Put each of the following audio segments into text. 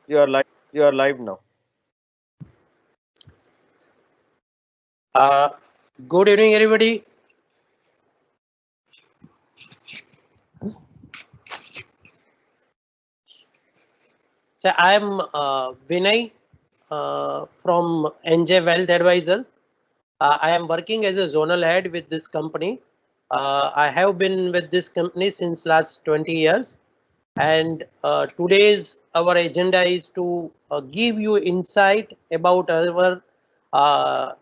You are live. You are live now. Uh, Good evening, everybody. So I am Vinay from NJ Wealth Advisors. I am working as a zonal head with this company. I have been with this company since last 20 years, and today's our agenda is to give you insight about our uh,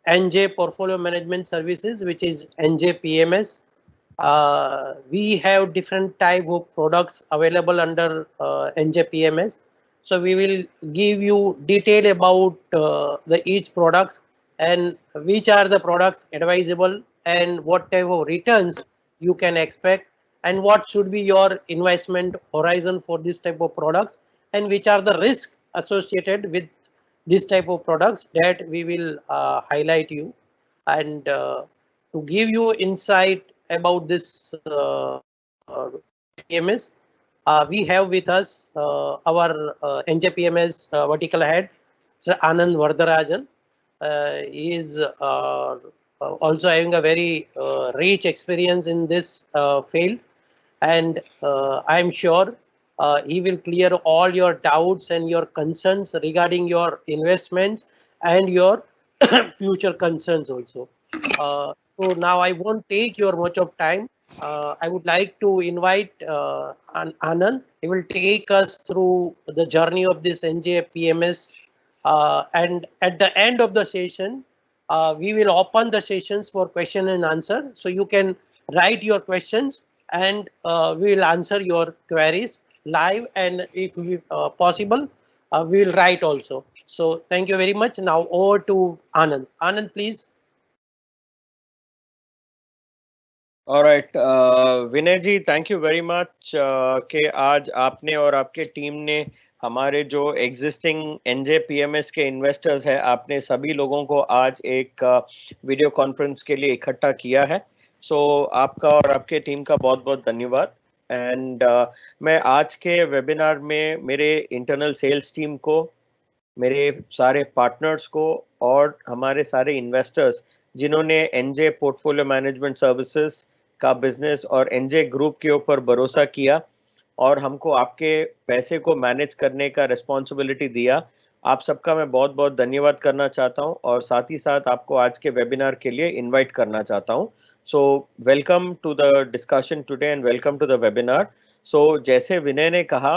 NJ Portfolio Management Services, which is NJ PMS. We have different type of products available under NJPMS. So we will give you detail about the each products and which are the products advisable and what type of returns you can expect and what should be your investment horizon for this type of products and which are the risks associated with this type of products that we will highlight you and to give you insight about this NJPMS, we have with us our NJPMS vertical head, Sir Anand Vardarajan. He is also having a very rich experience in this field, and I am sure he will clear all your doubts and your concerns regarding your investments and your future concerns also. So now I won't take your much of time. I would like to invite Anand. He will take us through the journey of this NJ PMS, and at the end of the session, we will open the sessions for question and answer. So you can write your questions, and we will answer your queries live. And if possible, we will write also. So thank you very much. Now over to Anand. Anand, please. All right, Vinay ji, thank you very much कि आज आपने और आपके team ने हमारे जो existing NJ PMS के investors हैं, आपने सभी लोगों को आज एक वीडियो कॉन्फ्रेंस के लिए इकट्ठा किया है. सो आपका और आपके टीम का बहुत बहुत धन्यवाद. एंड मैं आज के वेबिनार में मेरे इंटरनल सेल्स टीम को, मेरे सारे पार्टनर्स को और हमारे सारे इन्वेस्टर्स जिन्होंने एनजे पोर्टफोलियो मैनेजमेंट सर्विसेज का बिजनेस और एनजे ग्रुप के ऊपर भरोसा किया और हमको आपके पैसे को मैनेज करने का रिस्पॉन्सिबिलिटी दिया, आप सबका मैं बहुत बहुत धन्यवाद करना चाहता हूं और साथ ही साथ आपको आज के वेबिनार के लिए इनवाइट करना चाहता हूं. So welcome to the discussion today and welcome to the webinar. So जैसे विनय ने कहा,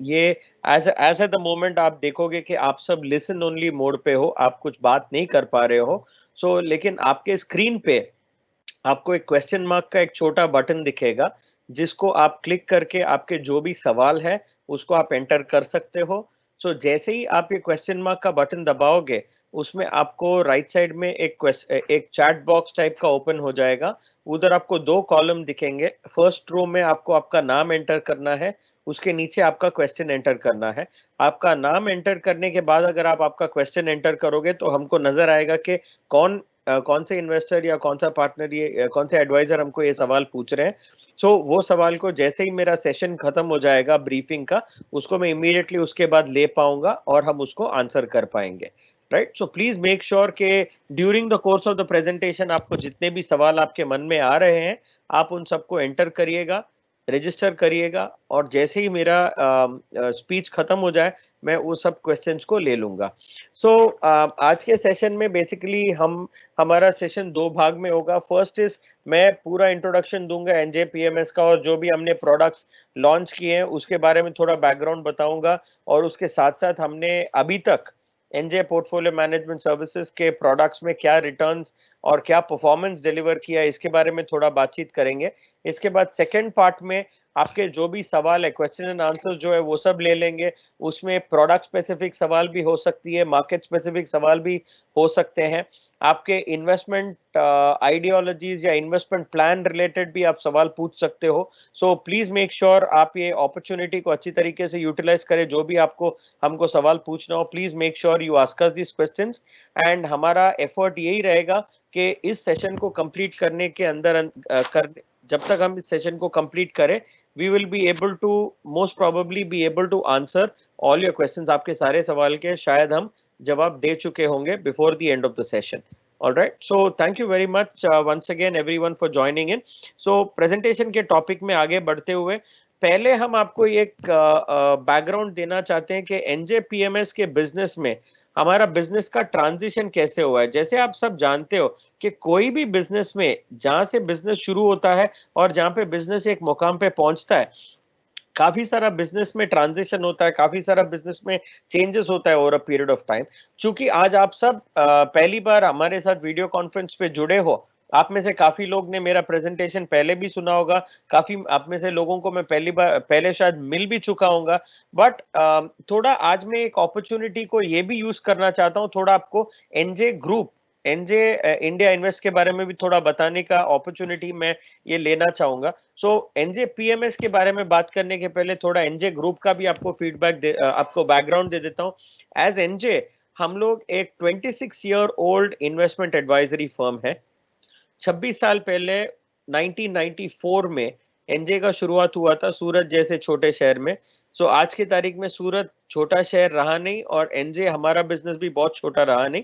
ये एज एट द मोमेंट आप देखोगे कि आप सब लिसन ओनली मोड पे हो, आप कुछ बात नहीं कर पा रहे हो. सो लेकिन आपके स्क्रीन पे आपको एक क्वेश्चन मार्क का एक छोटा बटन दिखेगा जिसको आप क्लिक करके आपके जो भी सवाल है उसको आप एंटर कर सकते हो. सो जैसे ही आप ये क्वेश्चन मार्क का बटन दबाओगे, उसमें आपको राइट साइड में एक चैट बॉक्स टाइप का ओपन हो जाएगा. उधर आपको दो कॉलम दिखेंगे. फर्स्ट रो में आपको आपका नाम एंटर करना है, उसके नीचे आपका क्वेश्चन एंटर करना है. आपका नाम एंटर करने के बाद अगर आप आपका क्वेश्चन एंटर करोगे तो हमको नजर आएगा कि कौन से इन्वेस्टर या कौन सा पार्टनर, ये कौन से एडवाइजर हमको ये सवाल पूछ रहे हैं. सो वो सवाल को जैसे ही मेरा सेशन खत्म हो जाएगा ब्रीफिंग का, उसको मैं इमीडिएटली उसके बाद ले पाऊंगा और हम उसको आंसर कर पाएंगे. Right. So please make sure कि during the course of the presentation आपको जितने भी सवाल आपके मन में आ रहे हैं, आप उन सबको एंटर करिएगा, रजिस्टर करिएगा और जैसे ही मेरा स्पीच खत्म हो जाए मैं वो सब क्वेश्चंस को ले लूंगा. सो आज के सेशन में बेसिकली हमारा सेशन दो भाग में होगा. फर्स्ट इज मैं पूरा इंट्रोडक्शन दूंगा एनजे पीएमएस का और जो भी हमने प्रोडक्ट्स लॉन्च किए हैं उसके बारे में थोड़ा बैकग्राउंड बताऊंगा और उसके साथ साथ हमने अभी तक एनजे पोर्टफोलियो मैनेजमेंट सर्विसेज के प्रोडक्ट्स में क्या रिटर्न्स और क्या परफॉर्मेंस डिलीवर किया इसके बारे में थोड़ा बातचीत करेंगे. इसके बाद सेकेंड पार्ट में आपके जो भी सवाल है, क्वेश्चन एंड आंसर जो है वो सब ले लेंगे. उसमें प्रोडक्ट स्पेसिफिक सवाल भी हो सकती है, मार्केट स्पेसिफिक सवाल भी हो सकते हैं, आपके इन्वेस्टमेंट आइडियोलॉजीज या इन्वेस्टमेंट प्लान रिलेटेड भी आप सवाल पूछ सकते हो. सो प्लीज मेक श्योर आप ये अपॉर्चुनिटी को अच्छी तरीके से यूटिलाइज करें. जो भी आपको हमको सवाल पूछना हो, please make sure you ask us this questions. And हमारा एफर्ट यही रहेगा कि इस सेशन को कंप्लीट करने के अंदर जब तक हम इस सेशन को कंप्लीट करें, we will be able to most probably be able to answer all your questions, आपके सारे सवाल के शायद हम जवाब दे चुके होंगे before the end of the session. All right, so thank you very much once again everyone for joining in. So presentation के टॉपिक में आगे बढ़ते हुए पहले हम आपको एक बैकग्राउंड देना चाहते हैं कि एनजेपीएमएस के बिजनेस में हमारा बिजनेस का ट्रांजिशन कैसे हुआ है. जैसे आप सब जानते हो कि कोई भी बिजनेस में जहां से बिजनेस शुरू होता है और जहां पे बिजनेस एक मुकाम पे पहुंचता है, काफी सारा बिजनेस में ट्रांजिशन होता है, काफी सारा बिजनेस में चेंजेस होता है over a period of time. चूंकि आज आप सब पहली बार हमारे साथ वीडियो कॉन्फ्रेंस पे जुड़े हो, आप में से काफी लोग ने मेरा प्रेजेंटेशन पहले भी सुना होगा, काफी आप में से लोगों को मैं पहले शायद मिल भी चुका हूँ, बट थोड़ा आज मैं एक अपॉर्चुनिटी को ये भी यूज करना चाहता हूँ, थोड़ा आपको NJ group, NJ India invest के बारे में भी थोड़ा बताने का अपॉर्चुनिटी मैं ये लेना चाहूंगा. सो एनजे पीएमएस के बारे में बात करने के पहले थोड़ा एनजे ग्रुप का भी आपको आपको बैकग्राउंड दे देता हूँ. एज एनजे हम लोग एक 26 year old investment advisory firm है. 26 साल पहले 1994 में एनजे का शुरुआत हुआ था सूरत जैसे छोटे शहर में. सो आज की तारीख में सूरत छोटा शहर रहा नहीं और एनजे हमारा बिजनेस भी बहुत छोटा रहा नहीं.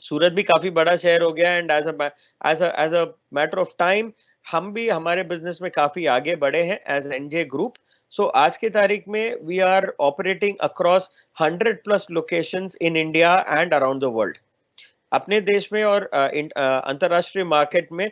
सूरत भी काफी बड़ा शहर हो गया and as a matter of time हम भी हमारे बिजनेस में काफी आगे बढ़े हैं एज एनजे ग्रुप. सो आज की तारीख में we are operating across 100+ locations in India and around the world. अपने देश में और अंतरराष्ट्रीय मार्केट में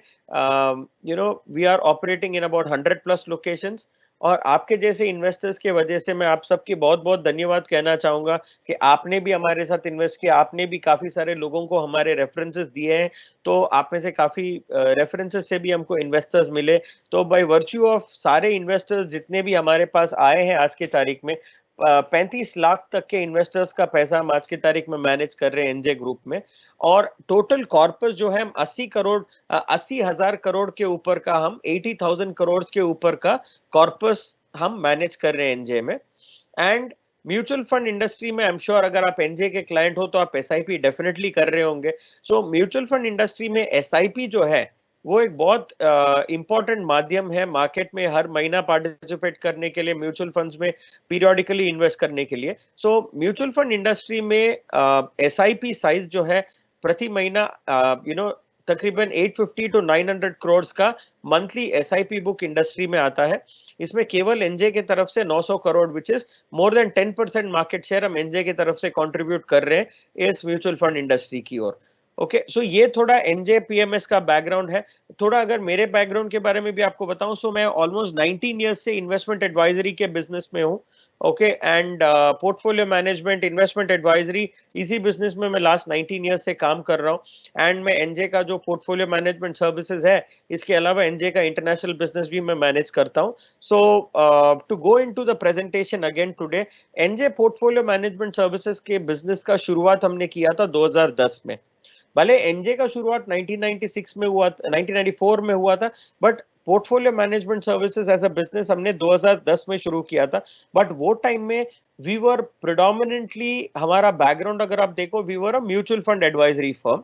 we are operating in about 100+ locations. और आपके जैसे इन्वेस्टर्स के वजह से मैं आप सबकी बहुत बहुत धन्यवाद कहना चाहूंगा कि आपने भी हमारे साथ इन्वेस्ट किया, आपने भी काफी सारे लोगों को हमारे रेफरेंसेस दिए हैं. तो आप में से काफी रेफरेंसेस से भी हमको इन्वेस्टर्स मिले. तो बाय वर्च्यू ऑफ सारे इन्वेस्टर्स जितने भी हमारे पास आए हैं आज की तारीख में, 35 लाख तक के इन्वेस्टर्स का पैसा हम आज की तारीख में मैनेज कर रहे हैं एनजे ग्रुप में. और टोटल कॉर्पस जो है हम 80,000 करोड़ के ऊपर का, हम 80,000 करोड़ के ऊपर का कॉर्पस हम मैनेज कर रहे हैं एनजे में. एंड म्यूचुअल फंड इंडस्ट्री में आई एम श्योर अगर आप एनजे के क्लाइंट हो तो आप एसआईपी डेफिनेटली कर रहे होंगे. सो म्यूचुअल फंड इंडस्ट्री में एसआईपी जो है वो एक बहुत इंपॉर्टेंट माध्यम है मार्केट में हर महीना पार्टिसिपेट करने के लिए, म्यूचुअल फंड्स में पीरियोडिकली इन्वेस्ट करने के लिए. सो म्यूचुअल फंड इंडस्ट्री में एसआईपी साइज जो है प्रति महीना तकरीबन 850 to 900 करोड़ का मंथली एसआईपी बुक इंडस्ट्री में आता है. इसमें केवल एनजे के तरफ से 900 crore which is more than 10% market share हम एनजे की तरफ से कंट्रीब्यूट कर रहे हैं इस म्यूचुअल फंड इंडस्ट्री की ओर. ओके, सो ये थोड़ा एनजे पीएमएस का बैकग्राउंड है. थोड़ा अगर मेरे बैकग्राउंड के बारे में भी आपको बताऊं, सो मैं ऑलमोस्ट 19 ईयर्स से इन्वेस्टमेंट एडवाइजरी के बिजनेस में हूं. Okay, and portfolio management, investment advisory, इसी बिजनेस में मैं लास्ट 19 ईयर्स से काम कर रहा हूं. एंड मैं एनजे का जो पोर्टफोलियो मैनेजमेंट सर्विसेज है, इसके अलावा एनजे का इंटरनेशनल बिजनेस भी मैं मैनेज करता हूं. So to go into the presentation again today, NJ portfolio management services के बिजनेस का शुरुआत हमने किया था 2010 में. भले एनजे का शुरुआत 1996 में हुआ, 1994 में हुआ था, but portfolio management services as a business हमने 2010 में शुरू किया था. बट वो टाइम में वी वर प्रिडोमिनेंटली, हमारा बैकग्राउंड अगर आप देखो, we were a mutual fund advisory firm.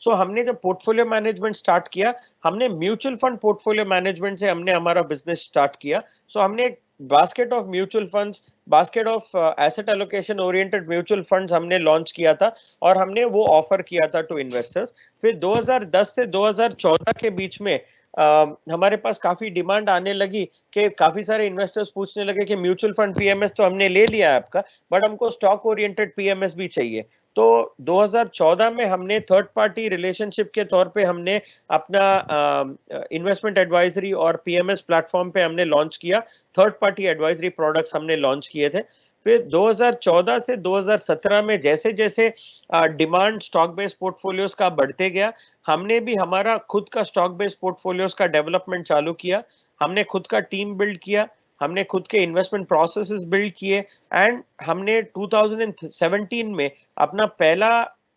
So हमने जब पोर्टफोलियो मैनेजमेंट स्टार्ट किया, हमने म्यूचुअल फंड पोर्टफोलियो मैनेजमेंट से हमने हमारा बिजनेस स्टार्ट किया. सो हमने एक basket of mutual funds, basket of asset allocation oriented mutual funds हमने लॉन्च किया था और हमने वो ऑफर किया था टू इन्वेस्टर्स. फिर 2010 से 2014 के बीच में हमारे पास काफी डिमांड आने लगी कि काफी सारे इन्वेस्टर्स पूछने लगे कि म्यूचुअल फंड पीएमएस तो हमने ले लिया है आपका, बट हमको स्टॉक ओरिएंटेड पीएमएस भी चाहिए. तो 2014 में हमने थर्ड पार्टी रिलेशनशिप के तौर पे हमने अपना इन्वेस्टमेंट एडवाइजरी और पीएमएस प्लेटफॉर्म पे हमने लॉन्च किया. थर्ड पार्टी एडवाइजरी प्रोडक्ट्स हमने लॉन्च किए थे. फिर 2014 से 2017 में जैसे जैसे डिमांड स्टॉक बेस्ड पोर्टफोलियोज का बढ़ते गया, हमने भी हमारा खुद का स्टॉक बेस्ड पोर्टफोलियोज का डेवलपमेंट चालू किया. हमने खुद का टीम बिल्ड किया, हमने खुद के इन्वेस्टमेंट प्रोसेसेस बिल्ड किए एंड हमने 2017 में अपना पहला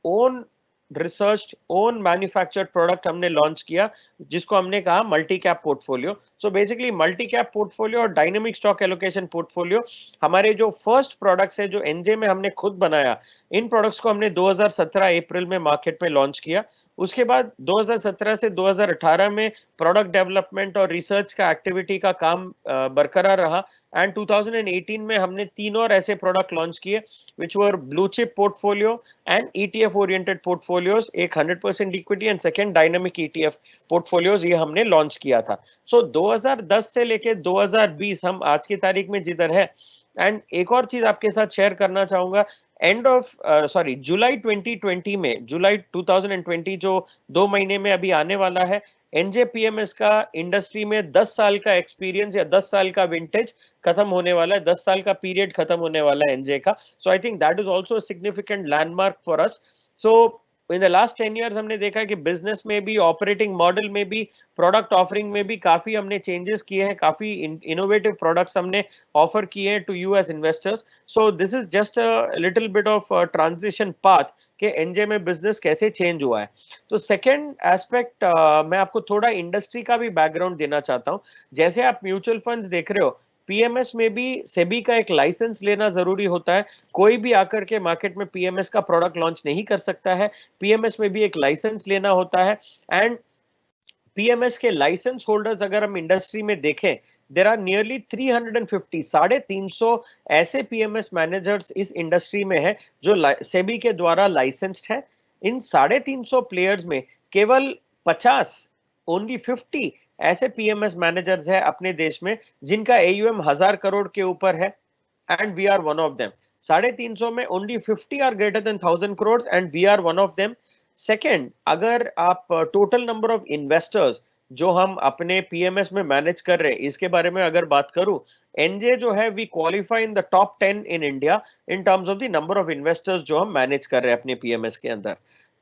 own research, own manufactured product हमने लॉन्च किया, जिसको हमने कहा multi cap portfolio. So basically multi cap portfolio और डायनेमिक स्टॉक एलोकेशन पोर्टफोलियो हमारे जो फर्स्ट प्रोडक्ट्स है जो एनजे में हमने खुद बनाया, इन प्रोडक्ट्स को हमने 2017 अप्रैल में मार्केट में लॉन्च किया. उसके बाद 2017 से 2018 में प्रोडक्ट डेवलपमेंट और रिसर्च का एक्टिविटी का काम बरकरार रहा एंड 2018 में हमने 3 और ऐसे प्रोडक्ट लॉन्च किए which were blue chip portfolio and ETF oriented portfolios, एक 100% equity and second dynamic ETF portfolios, ये हमने लॉन्च किया था। सो 2010 से लेके 2020 हम आज की तारीख में जिधर है। एंड एक और चीज आपके साथ शेयर करना चाहूंगा, एंड ऑफ जुलाई 2020 में, जुलाई 2020 जो 2 महीने में अभी आने वाला है, NJPMS का इंडस्ट्री में 10 साल का एक्सपीरियंस या 10 साल का विंटेज खत्म होने वाला है, 10 साल का पीरियड खत्म होने वाला है एनजे का। So I think that is also significant landmark for us. So in the last 10 years हमने देखा है कि बिजनेस में भी, ऑपरेटिंग मॉडल में भी, प्रोडक्ट ऑफरिंग में भी काफी हमने चेंजेस किए हैं, काफी इनोवेटिव प्रोडक्ट्स हमने ऑफर किए हैं to you as investors. So this is just a little bit of transition path कि एनजे में बिजनेस कैसे चेंज हुआ है। तो सेकेंड एस्पेक्ट, मैं आपको थोड़ा इंडस्ट्री का भी बैकग्राउंड देना चाहता हूँ। जैसे आप म्यूचुअल फंड्स देख रहे हो, पीएमएस में भी सेबी का एक लाइसेंस लेना जरूरी होता है। कोई भी आकर के मार्केट में पीएमएस का प्रोडक्ट लॉन्च नहीं कर सकता है, पीएमएस में भी एक लाइसेंस लेना होता है। एंड पीएमएस के लाइसेंस होल्डर्स अगर हम इंडस्ट्री में देखें, देर आर नियरली 350, 350 ऐसे पीएमएस मैनेजर्स इस इंडस्ट्री में है जो सेबी के द्वारा लाइसेंस्ड है। इन 350 प्लेयर्स में केवल 50, ओनली 50 ऐसे पीएमएस मैनेजर्स है अपने देश में जिनका AUM 1000 करोड़ के ऊपर है, and we are one of them. 350 में only 50 are greater than 1000 crore and we are one of them. Second, अगर आप टोटल नंबर ऑफ इन्वेस्टर्स जो हम अपने पीएमएस में मैनेज कर रहे हैं इसके बारे में अगर बात करूं, एनजे जो है we qualify in the top 10 in India in terms of the number of investors जो हम मैनेज कर रहे हैं अपने पीएमएस के अंदर।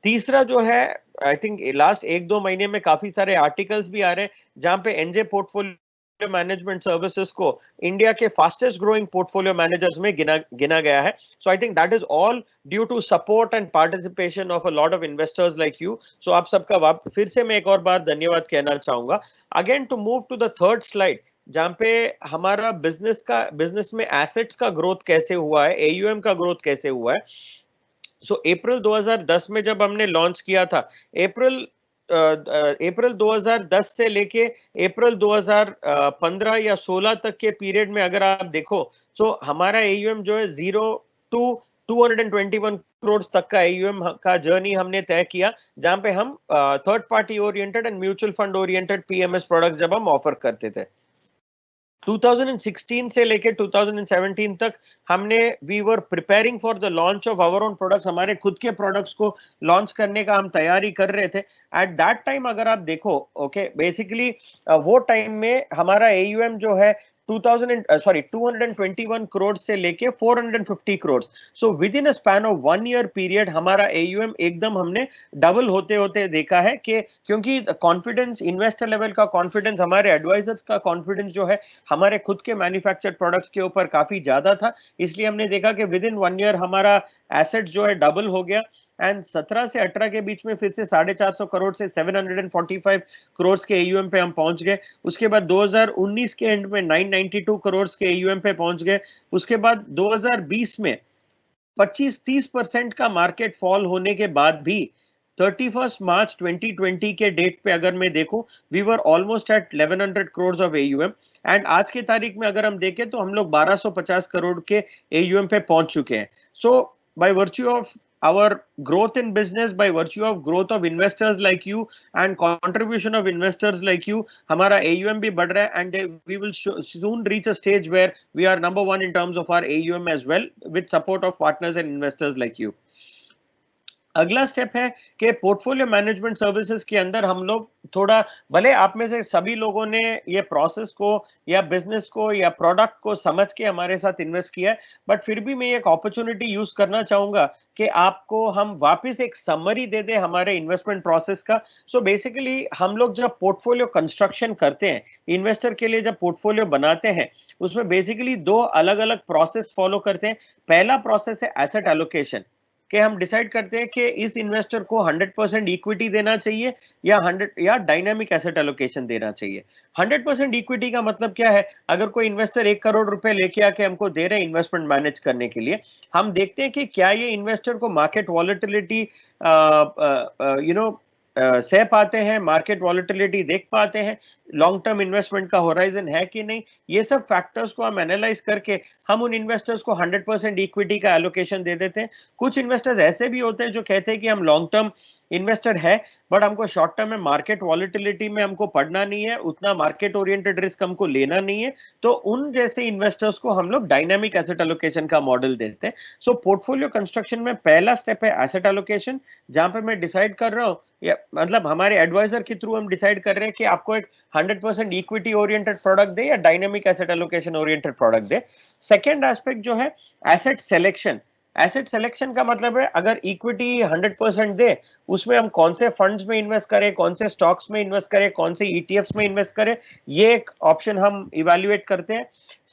तीसरा जो है, आई थिंक लास्ट 1-2 महीने में काफी सारे आर्टिकल्स भी आ रहे हैं जहां पे एनजे पोर्टफोलियो मैनेजमेंट सर्विसेज को इंडिया के फास्टेस्ट ग्रोइंग पोर्टफोलियो मैनेजर्स में गिना गया है। So I think that is all due to support and participation of a lot of investors like you. So आप सबका फिर से मैं एक और बार धन्यवाद कहना चाहूंगा। Again to move to the third slide, जहां पे हमारा बिजनेस में एसेट्स का ग्रोथ कैसे हुआ है, AUM का ग्रोथ कैसे हुआ है। सो अप्रैल 2010 में जब हमने लॉन्च किया था, अप्रैल 2010 से लेके अप्रैल 2015 या 16 तक के पीरियड में अगर आप देखो, तो हमारा AUM जो है 0 टू 221 करोड़ तक का AUM का जर्नी हमने तय किया, जहां पे हम third party oriented and mutual fund oriented PMS products जब हम ऑफर करते थे। 2016 से लेके 2017 तक हमने we were preparing for the launch of our own products, हमारे खुद के प्रोडक्ट्स को लॉन्च करने का हम तैयारी कर रहे थे। एट दैट टाइम अगर आप देखो, ओके, बेसिकली वो टाइम में हमारा AUM जो है 221 करोड़ से लेके 450 crore. So with in a span of 1 year period हमारा AUM एकदम हमने डबल होते होते देखा है कि क्योंकि कॉन्फिडेंस, इन्वेस्टर लेवल का कॉन्फिडेंस, हमारे एडवाइजर्स का कॉन्फिडेंस जो है हमारे खुद के मैन्युफैक्चर्ड प्रोडक्ट्स के ऊपर काफी ज्यादा था। इसलिए हमने देखा कि विद इन 1 ईयर हमारा एसेट जो है डबल हो गया। एंड 17 से 18 के बीच में फिर से 450 करोड़ से 745 करोड़ के AUM पे हम पहुंच गए। उसके बाद 2019 के एंड में 992 करोड़ के AUM पे पहुंच गए। उसके बाद 2020 में 25-30% का मार्केट फॉल होने के बाद भी 31 मार्च 2020 के डेट पे अगर मैं देखूं, we were almost at 1100 crore of AUM। And आज के तारीख में अगर हम देखें तो हम लोग 1250 करोड़ के AUM पे पहुंच चुके हैं। So by virtue of our growth in business, by virtue of growth of investors like you and contribution of investors like you, हमारा AUM भी बढ़ रहा है, and we will soon reach a stage where we are number one in terms of our AUM as well, with support of partners and investors like you. अगला step है कि portfolio management services के अंदर हम लोग थोड़ा, भले आप में से सभी लोगों ने ये प्रोसेस को या बिजनेस को या प्रोडक्ट को समझ के हमारे साथ इन्वेस्ट किया है, बट फिर भी मैं एक अपॉर्चुनिटी यूज करना चाहूंगा कि आपको हम वापस एक समरी दे दें हमारे इन्वेस्टमेंट प्रोसेस का। सो बेसिकली हम लोग जब पोर्टफोलियो कंस्ट्रक्शन करते हैं, इन्वेस्टर के लिए जब पोर्टफोलियो बनाते हैं, उसमें बेसिकली 2 अलग अलग प्रोसेस फॉलो करते हैं। पहला प्रोसेस है एसेट एलोकेशन, कि हम डिसाइड करते हैं कि इस इन्वेस्टर को 100% इक्विटी देना चाहिए या डायनामिक एसेट एलोकेशन देना चाहिए। 100% इक्विटी का मतलब क्या है, अगर कोई इन्वेस्टर 1 करोड़ रुपए लेके आके हमको दे रहे हैं इन्वेस्टमेंट मैनेज करने के लिए, हम देखते हैं कि क्या ये इन्वेस्टर को मार्केट वॉलेटिलिटी सह पाते हैं, मार्केट वॉलेटिलिटी देख पाते हैं, लॉन्ग टर्म इन्वेस्टमेंट का होराइजन है कि नहीं, ये सब फैक्टर्स को हम एनालाइज करके हम उन इन्वेस्टर्स को 100% इक्विटी का एलोकेशन दे देते हैं। कुछ इन्वेस्टर्स ऐसे भी होते हैं जो कहते हैं कि हम लॉन्ग टर्म इन्वेस्टर है, बट हमको शॉर्ट टर्म में मार्केट वॉलेटिलिटी में हमको पढ़ना नहीं है, उतना मार्केट ओरिएंटेड रिस्क हमको लेना नहीं है, तो उन जैसे इन्वेस्टर्स को हम लोग डायनामिक एसेट एलोकेशन का मॉडल देते हैं। सो पोर्टफोलियो कंस्ट्रक्शन में पहला स्टेप है एसेट एलोकेशन, जहां पे मैं डिसाइड कर रहा हूं, या मतलब हमारे एडवाइजर के थ्रू हम डिसाइड कर रहे हैं कि आपको एक 100% इक्विटी ओरिएंटेड प्रोडक्ट दे या dynamic asset allocation oriented product दे। सेकेंड एस्पेक्ट जो है एसेट सिलेक्शन। एसेट सिलेक्शन का मतलब है अगर इक्विटी 100% दे, उसमें हम कौन से फंड्स में इन्वेस्ट करें, कौन से स्टॉक्स में इन्वेस्ट करें, कौन से ईटीएफ्स में इन्वेस्ट करें, ये एक ऑप्शन हम इवेल्युएट करते हैं।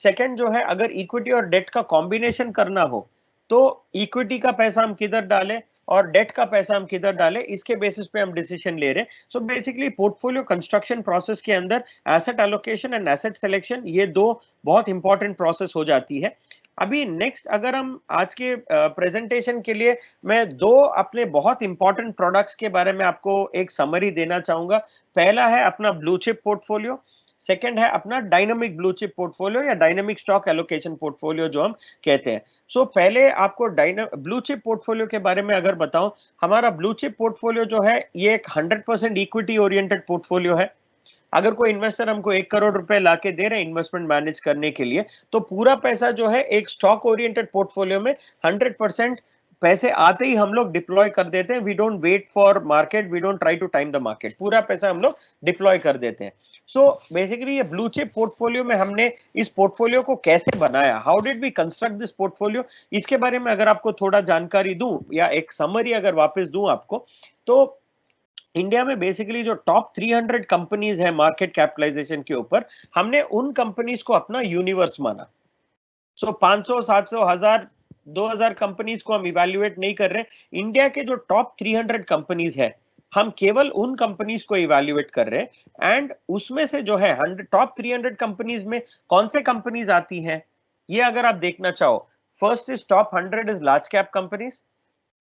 सेकंड जो है अगर इक्विटी और डेट का कॉम्बिनेशन करना हो, तो इक्विटी का पैसा हम किधर डालें और डेट का पैसा हम किधर डालें, इसके बेसिस पे हम डिसीजन ले रहे हैं। So basically portfolio construction process के अंदर asset allocation and asset selection, ये दो बहुत इंपॉर्टेंट प्रोसेस हो जाती है। अभी नेक्स्ट अगर हम आज के प्रेजेंटेशन के लिए मैं दो अपने बहुत इंपॉर्टेंट प्रोडक्ट्स के बारे में आपको एक समरी देना चाहूंगा। पहला है अपना ब्लू चिप पोर्टफोलियो, सेकंड है अपना डायनामिक ब्लू चिप पोर्टफोलियो या डायनामिक स्टॉक एलोकेशन पोर्टफोलियो जो हम कहते हैं। सो पहले आपको ब्लू चिप पोर्टफोलियो के बारे में अगर बताऊं, हमारा ब्लू चिप पोर्टफोलियो जो है ये एक 100% इक्विटी ओरिएंटेड पोर्टफोलियो है। अगर कोई इन्वेस्टर हमको 1 करोड़ रुपए लाके दे रहे हैं इन्वेस्टमेंट मैनेज करने के लिए, तो पूरा पैसा जो है एक स्टॉक ओरिएंटेड पोर्टफोलियो में 100% पैसे आते ही हम लोग डिप्लॉय कर देते हैं। We don't wait for market, we don't try to time the market, पूरा पैसा हम लोग डिप्लॉय कर देते हैं। सो बेसिकली ये ब्लू चिप पोर्टफोलियो में हमने इस पोर्टफोलियो को कैसे बनाया, how did we construct this portfolio, इसके बारे में अगर आपको थोड़ा जानकारी दूं या एक समरी अगर वापस दूं आपको, तो इंडिया में बेसिकली जो टॉप 300 कंपनीज है मार्केट कैपिटलाइजेशन के ऊपर, हमने उन कंपनीज को अपना यूनिवर्स माना। सो 500, 700, 1000, 2000 कंपनीज को हम इवेल्युएट नहीं कर रहे। इंडिया के जो टॉप 300 कंपनीज है, हम केवल उन कंपनीज को इवेल्युएट कर रहे हैं। एंड उसमें से जो है टॉप 300 कंपनीज में कौन से कंपनीज आती हैं, ये अगर आप देखना चाहो, first is top 100 is large cap companies,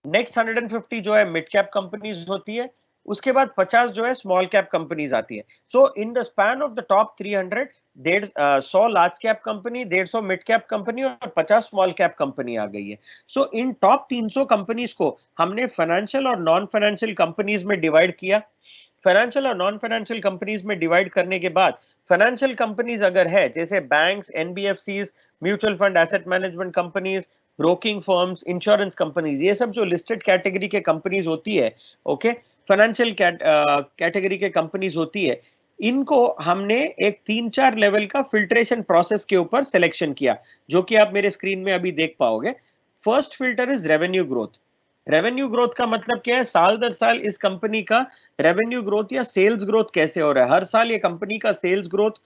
next 150 जो है मिड कैप कंपनीज होती है, उसके बाद 50 जो है स्मॉल कैप कंपनीज आती है। So in the span of the top 300, 100 large cap company, 150 mid cap company और 50 स्मॉल कैप कंपनी आ गई है। सो इन टॉप 300 कंपनीज को हमने फाइनेंशियल और नॉन फाइनेंशियल कंपनीज में डिवाइड किया। फाइनेंशियल और नॉन फाइनेंशियल कंपनीज में डिवाइड करने के बाद, फाइनेंशियल कंपनीज अगर है जैसे banks, NBFCs, mutual fund, asset management companies, broking firms, insurance companies, ये सब जो लिस्टेड कैटेगरी के कंपनीज होती है, ओके, फाइनेंशियल कैटेगरी के कंपनीज होती है, इनको हमने एक 3-4 लेवल का फिल्ट्रेशन प्रोसेस के ऊपर सिलेक्शन किया, जो कि आप मेरे स्क्रीन में अभी देख पाओगे। First filter is revenue growth. Revenue growth का मतलब क्या है, साल दर साल इस कंपनी का रेवेन्यू ग्रोथ या सेल्स ग्रोथ कैसे हो रहा है, हर साल ये कंपनी का सेल्स ग्रोथ,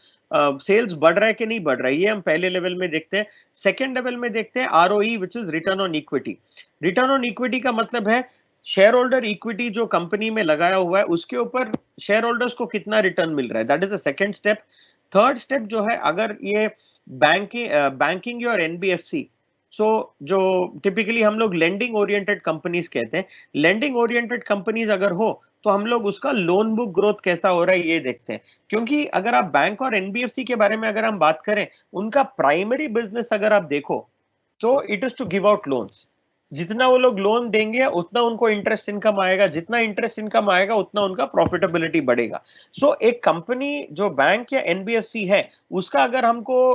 सेल्स बढ़ रहा है कि नहीं बढ़ रहा है, ये हम पहले लेवल में देखते हैं। सेकेंड लेवल में देखते हैं ROE, which is return on equity. Return on equity का मतलब है शेयर होल्डर इक्विटी जो कंपनी में लगाया हुआ है, उसके ऊपर शेयर होल्डर्स को कितना रिटर्न मिल रहा है, that is the second step. Third step जो है, अगर ये बैंकिंग और एनबीएफसी, सो जो टिपिकली हम लोग लेंडिंग ओरिएंटेड कंपनीज कहते हैं, लेंडिंग ओरिएंटेड कंपनीज अगर हो, तो हम लोग उसका लोन बुक ग्रोथ कैसा हो रहा है ये देखते हैं। क्योंकि अगर आप बैंक और एनबीएफसी के बारे में अगर हम बात करें, उनका प्राइमरी बिजनेस अगर आप देखो, तो it is to give out loans. जितना वो लोग लोन देंगे उतना उनको इंटरेस्ट इनकम आएगा, जितना इंटरेस्ट इनकम आएगा उतना उनका प्रॉफिटेबिलिटी बढ़ेगा। सो एक कंपनी जो बैंक या एनबीएफसी है, उसका अगर हमको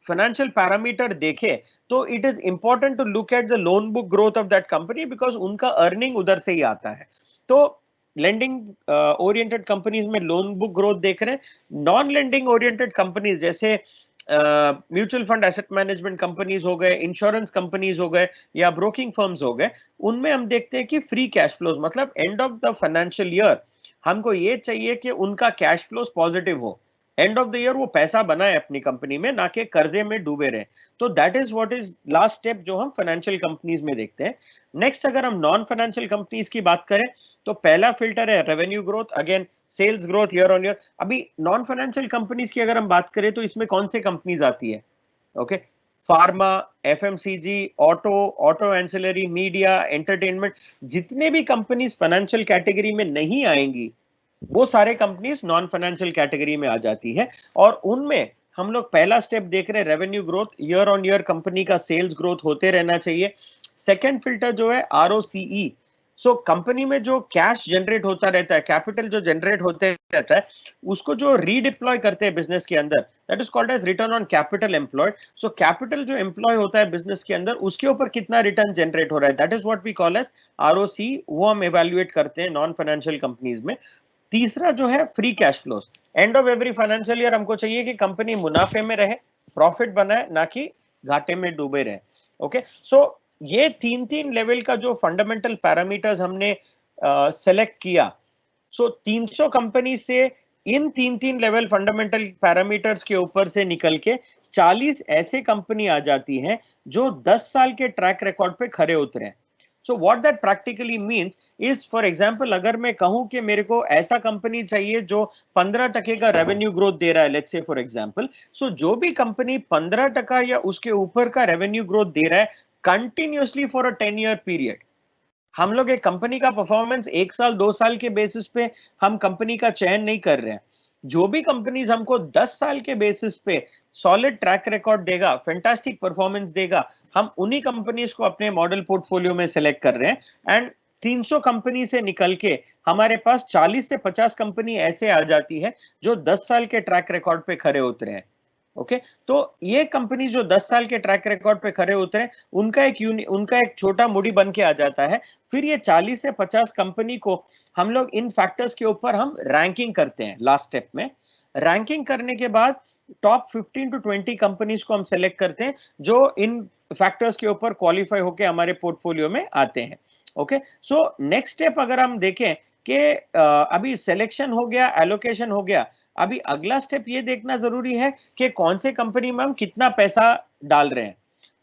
फाइनेंशियल पैरामीटर देखे, तो it is important to look at the loan book growth of that company, because उनका अर्निंग उधर से ही आता है। तो लेंडिंग ओरिएंटेड कंपनीज में लोन बुक ग्रोथ देख रहे हैं। नॉन लेंडिंग ओरिएंटेड कंपनीज जैसे mutual fund, asset management companies हो गए, इंश्योरेंस कंपनीज हो गए या ब्रोकिंग फर्म्स हो गए, उनमें हम देखते हैं कि फ्री कैश फ्लोज, मतलब end of the financial year हमको ये चाहिए कि उनका कैश फ्लोज पॉजिटिव हो, एंड ऑफ द ईयर वो पैसा बनाए अपनी कंपनी में, ना कि कर्जे में डूबे रहे। तो that is what is last step जो हम फाइनेंशियल कंपनीज में देखते हैं। नेक्स्ट अगर हम नॉन फाइनेंशियल कंपनीज की बात करें, तो पहला फिल्टर है revenue growth, again sales growth year on year. अभी नॉन फाइनेंशियल कंपनीज की अगर हम बात करें, तो इसमें कौन से कंपनीज आती है, okay, pharma, FMCG, auto ancillary, media, entertainment, जितने भी कंपनीज फाइनेंशियल कैटेगरी में नहीं आएंगी वो सारे कंपनीज नॉन फाइनेंशियल कैटेगरी में आ जाती है। और उनमें हम लोग पहला स्टेप देख रहे हैं revenue growth, year on year company का सेल्स ग्रोथ होते रहना चाहिए। सेकेंड फिल्टर जो है आरओसीई, सो कंपनी में जो कैश जनरेट होता रहता है, कैपिटल जो जनरेट होते रहता है, उसको जो रीडिप्लॉय करते हैं बिजनेस के अंदर, that is called as return on capital employed. So capital जो एम्प्लॉय होता है बिजनेस के अंदर, उसके ऊपर कितना रिटर्न जनरेट हो रहा है, that is what we call as ROC, वो हम एवेल्युएट करते हैं नॉन फाइनेंशियल कंपनीज में। तीसरा जो है free cash flows, end of every financial year हमको चाहिए कि कंपनी मुनाफे में रहे, प्रॉफिट बनाए, ना कि घाटे में डूबे रहे। ओके, सो ये तीन तीन लेवल का जो फंडामेंटल पैरामीटर्स हमने सेलेक्ट किया, सो 300 कंपनी से इन तीन तीन लेवल फंडामेंटल पैरामीटर्स के ऊपर से निकल के 40 ऐसे कंपनी आ जाती हैं जो 10 साल के ट्रैक रिकॉर्ड पे खरे उतरे हैं। So what that practically means is, for example अगर मैं कहूं कि मेरे को ऐसा कंपनी चाहिए जो 15% का रेवेन्यू ग्रोथ दे रहा है, लेट्स से फॉर एग्जांपल, सो जो भी कंपनी 15% या उसके ऊपर का रेवेन्यू ग्रोथ दे रहा है continuously for a 10-year period, हम लोग एक कंपनी का परफॉर्मेंस 1 साल 2 साल के बेसिस पे हम कंपनी का चयन नहीं कर रहे हैं। जो भी कंपनीज हमको 10 साल के बेसिस पे सॉलिड ट्रैक रिकॉर्ड देगा, फैंटास्टिक परफॉर्मेंस देगा, हम उन्हीं कंपनीज को अपने मॉडल पोर्टफोलियो में सेलेक्ट कर रहे हैं। एंड 300 कंपनी से निकल के हमारे पास 40 से 50 कंपनी ऐसे आ जाती है जो 10 साल के ट्रैक रिकॉर्ड पे खरे उतरे हैं। ओके, तो ये कंपनी जो 10 साल के ट्रैक रिकॉर्ड पे खड़े होते हैं, उनका एक छोटा मुड़ी बन के आ जाता है। फिर ये 40 से 50 कंपनी को हम लोग इन फैक्टर्स के ऊपर हम रैंकिंग करते हैं। लास्ट स्टेप में रैंकिंग करने के बाद टॉप 15 टू 20 कंपनीज को हम सेलेक्ट करते हैं जो इन फैक्टर्स के ऊपर क्वालिफाई होकर हमारे पोर्टफोलियो में आते हैं। ओके, सो नेक्स्ट स्टेप अगर हम देखें कि अभी सिलेक्शन हो गया, एलोकेशन हो गया, अभी अगला स्टेप ये देखना जरूरी है कि कौन से कंपनी में हम कितना पैसा डाल रहे हैं।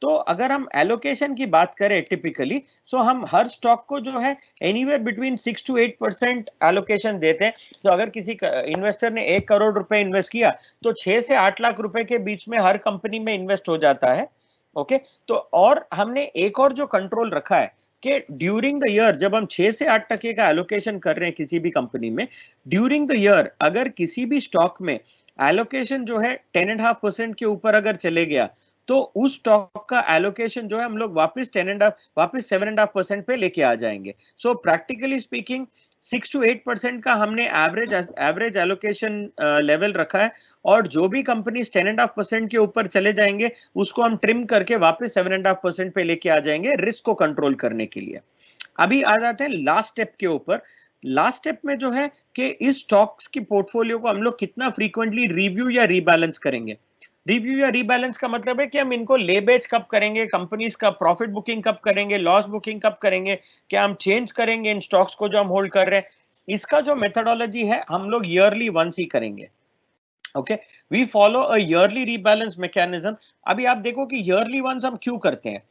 तो अगर हम एलोकेशन की बात करें टिपिकली, सो हम हर स्टॉक को जो है एनीवेयर बिटवीन 6 to 8% एलोकेशन देते हैं। तो अगर किसी इन्वेस्टर ने 1 करोड़ रुपए इन्वेस्ट किया तो 6 से 8 लाख रुपए के बीच में हर कंपनी में इन्वेस्ट हो जाता है। ओके, तो और हमने एक और जो कंट्रोल रखा है कि ड्यूरिंग द ईयर जब हम 6 से 8% का एलोकेशन कर रहे हैं किसी भी कंपनी में, ड्यूरिंग द ईयर अगर किसी भी स्टॉक में एलोकेशन जो है 10.5% के ऊपर अगर चले गया तो उस स्टॉक का एलोकेशन जो है हम लोग वापस 7.5% पे लेके आ जाएंगे। सो प्रैक्टिकली स्पीकिंग 6 to 8% का हमने एवरेज एलोकेशन लेवल रखा है, और जो भी कंपनी 10.5% के ऊपर चले जाएंगे उसको हम ट्रिम करके वापस 7.5% पे लेके आ जाएंगे रिस्क को कंट्रोल करने के लिए। अभी आ जाते हैं लास्ट स्टेप के ऊपर। लास्ट स्टेप में जो है कि इस स्टॉक्स की पोर्टफोलियो को हम लोग कितना फ्रीक्वेंटली रिव्यू या रीबैलेंस करेंगे। रिव्यू या रीबैलेंस का मतलब है कि हम इनको ले बेच कब करेंगे, कंपनीज का प्रॉफिट बुकिंग कब करेंगे, लॉस बुकिंग कब करेंगे, क्या हम चेंज करेंगे इन स्टॉक्स को जो हम होल्ड कर रहे हैं। इसका जो मेथोडोलॉजी है हम लोग ईयरली वंस ही करेंगे। Okay, we follow a yearly rebalance mechanism. अभी आप देखो कि ईयरली वंस हम क्यों करते हैं।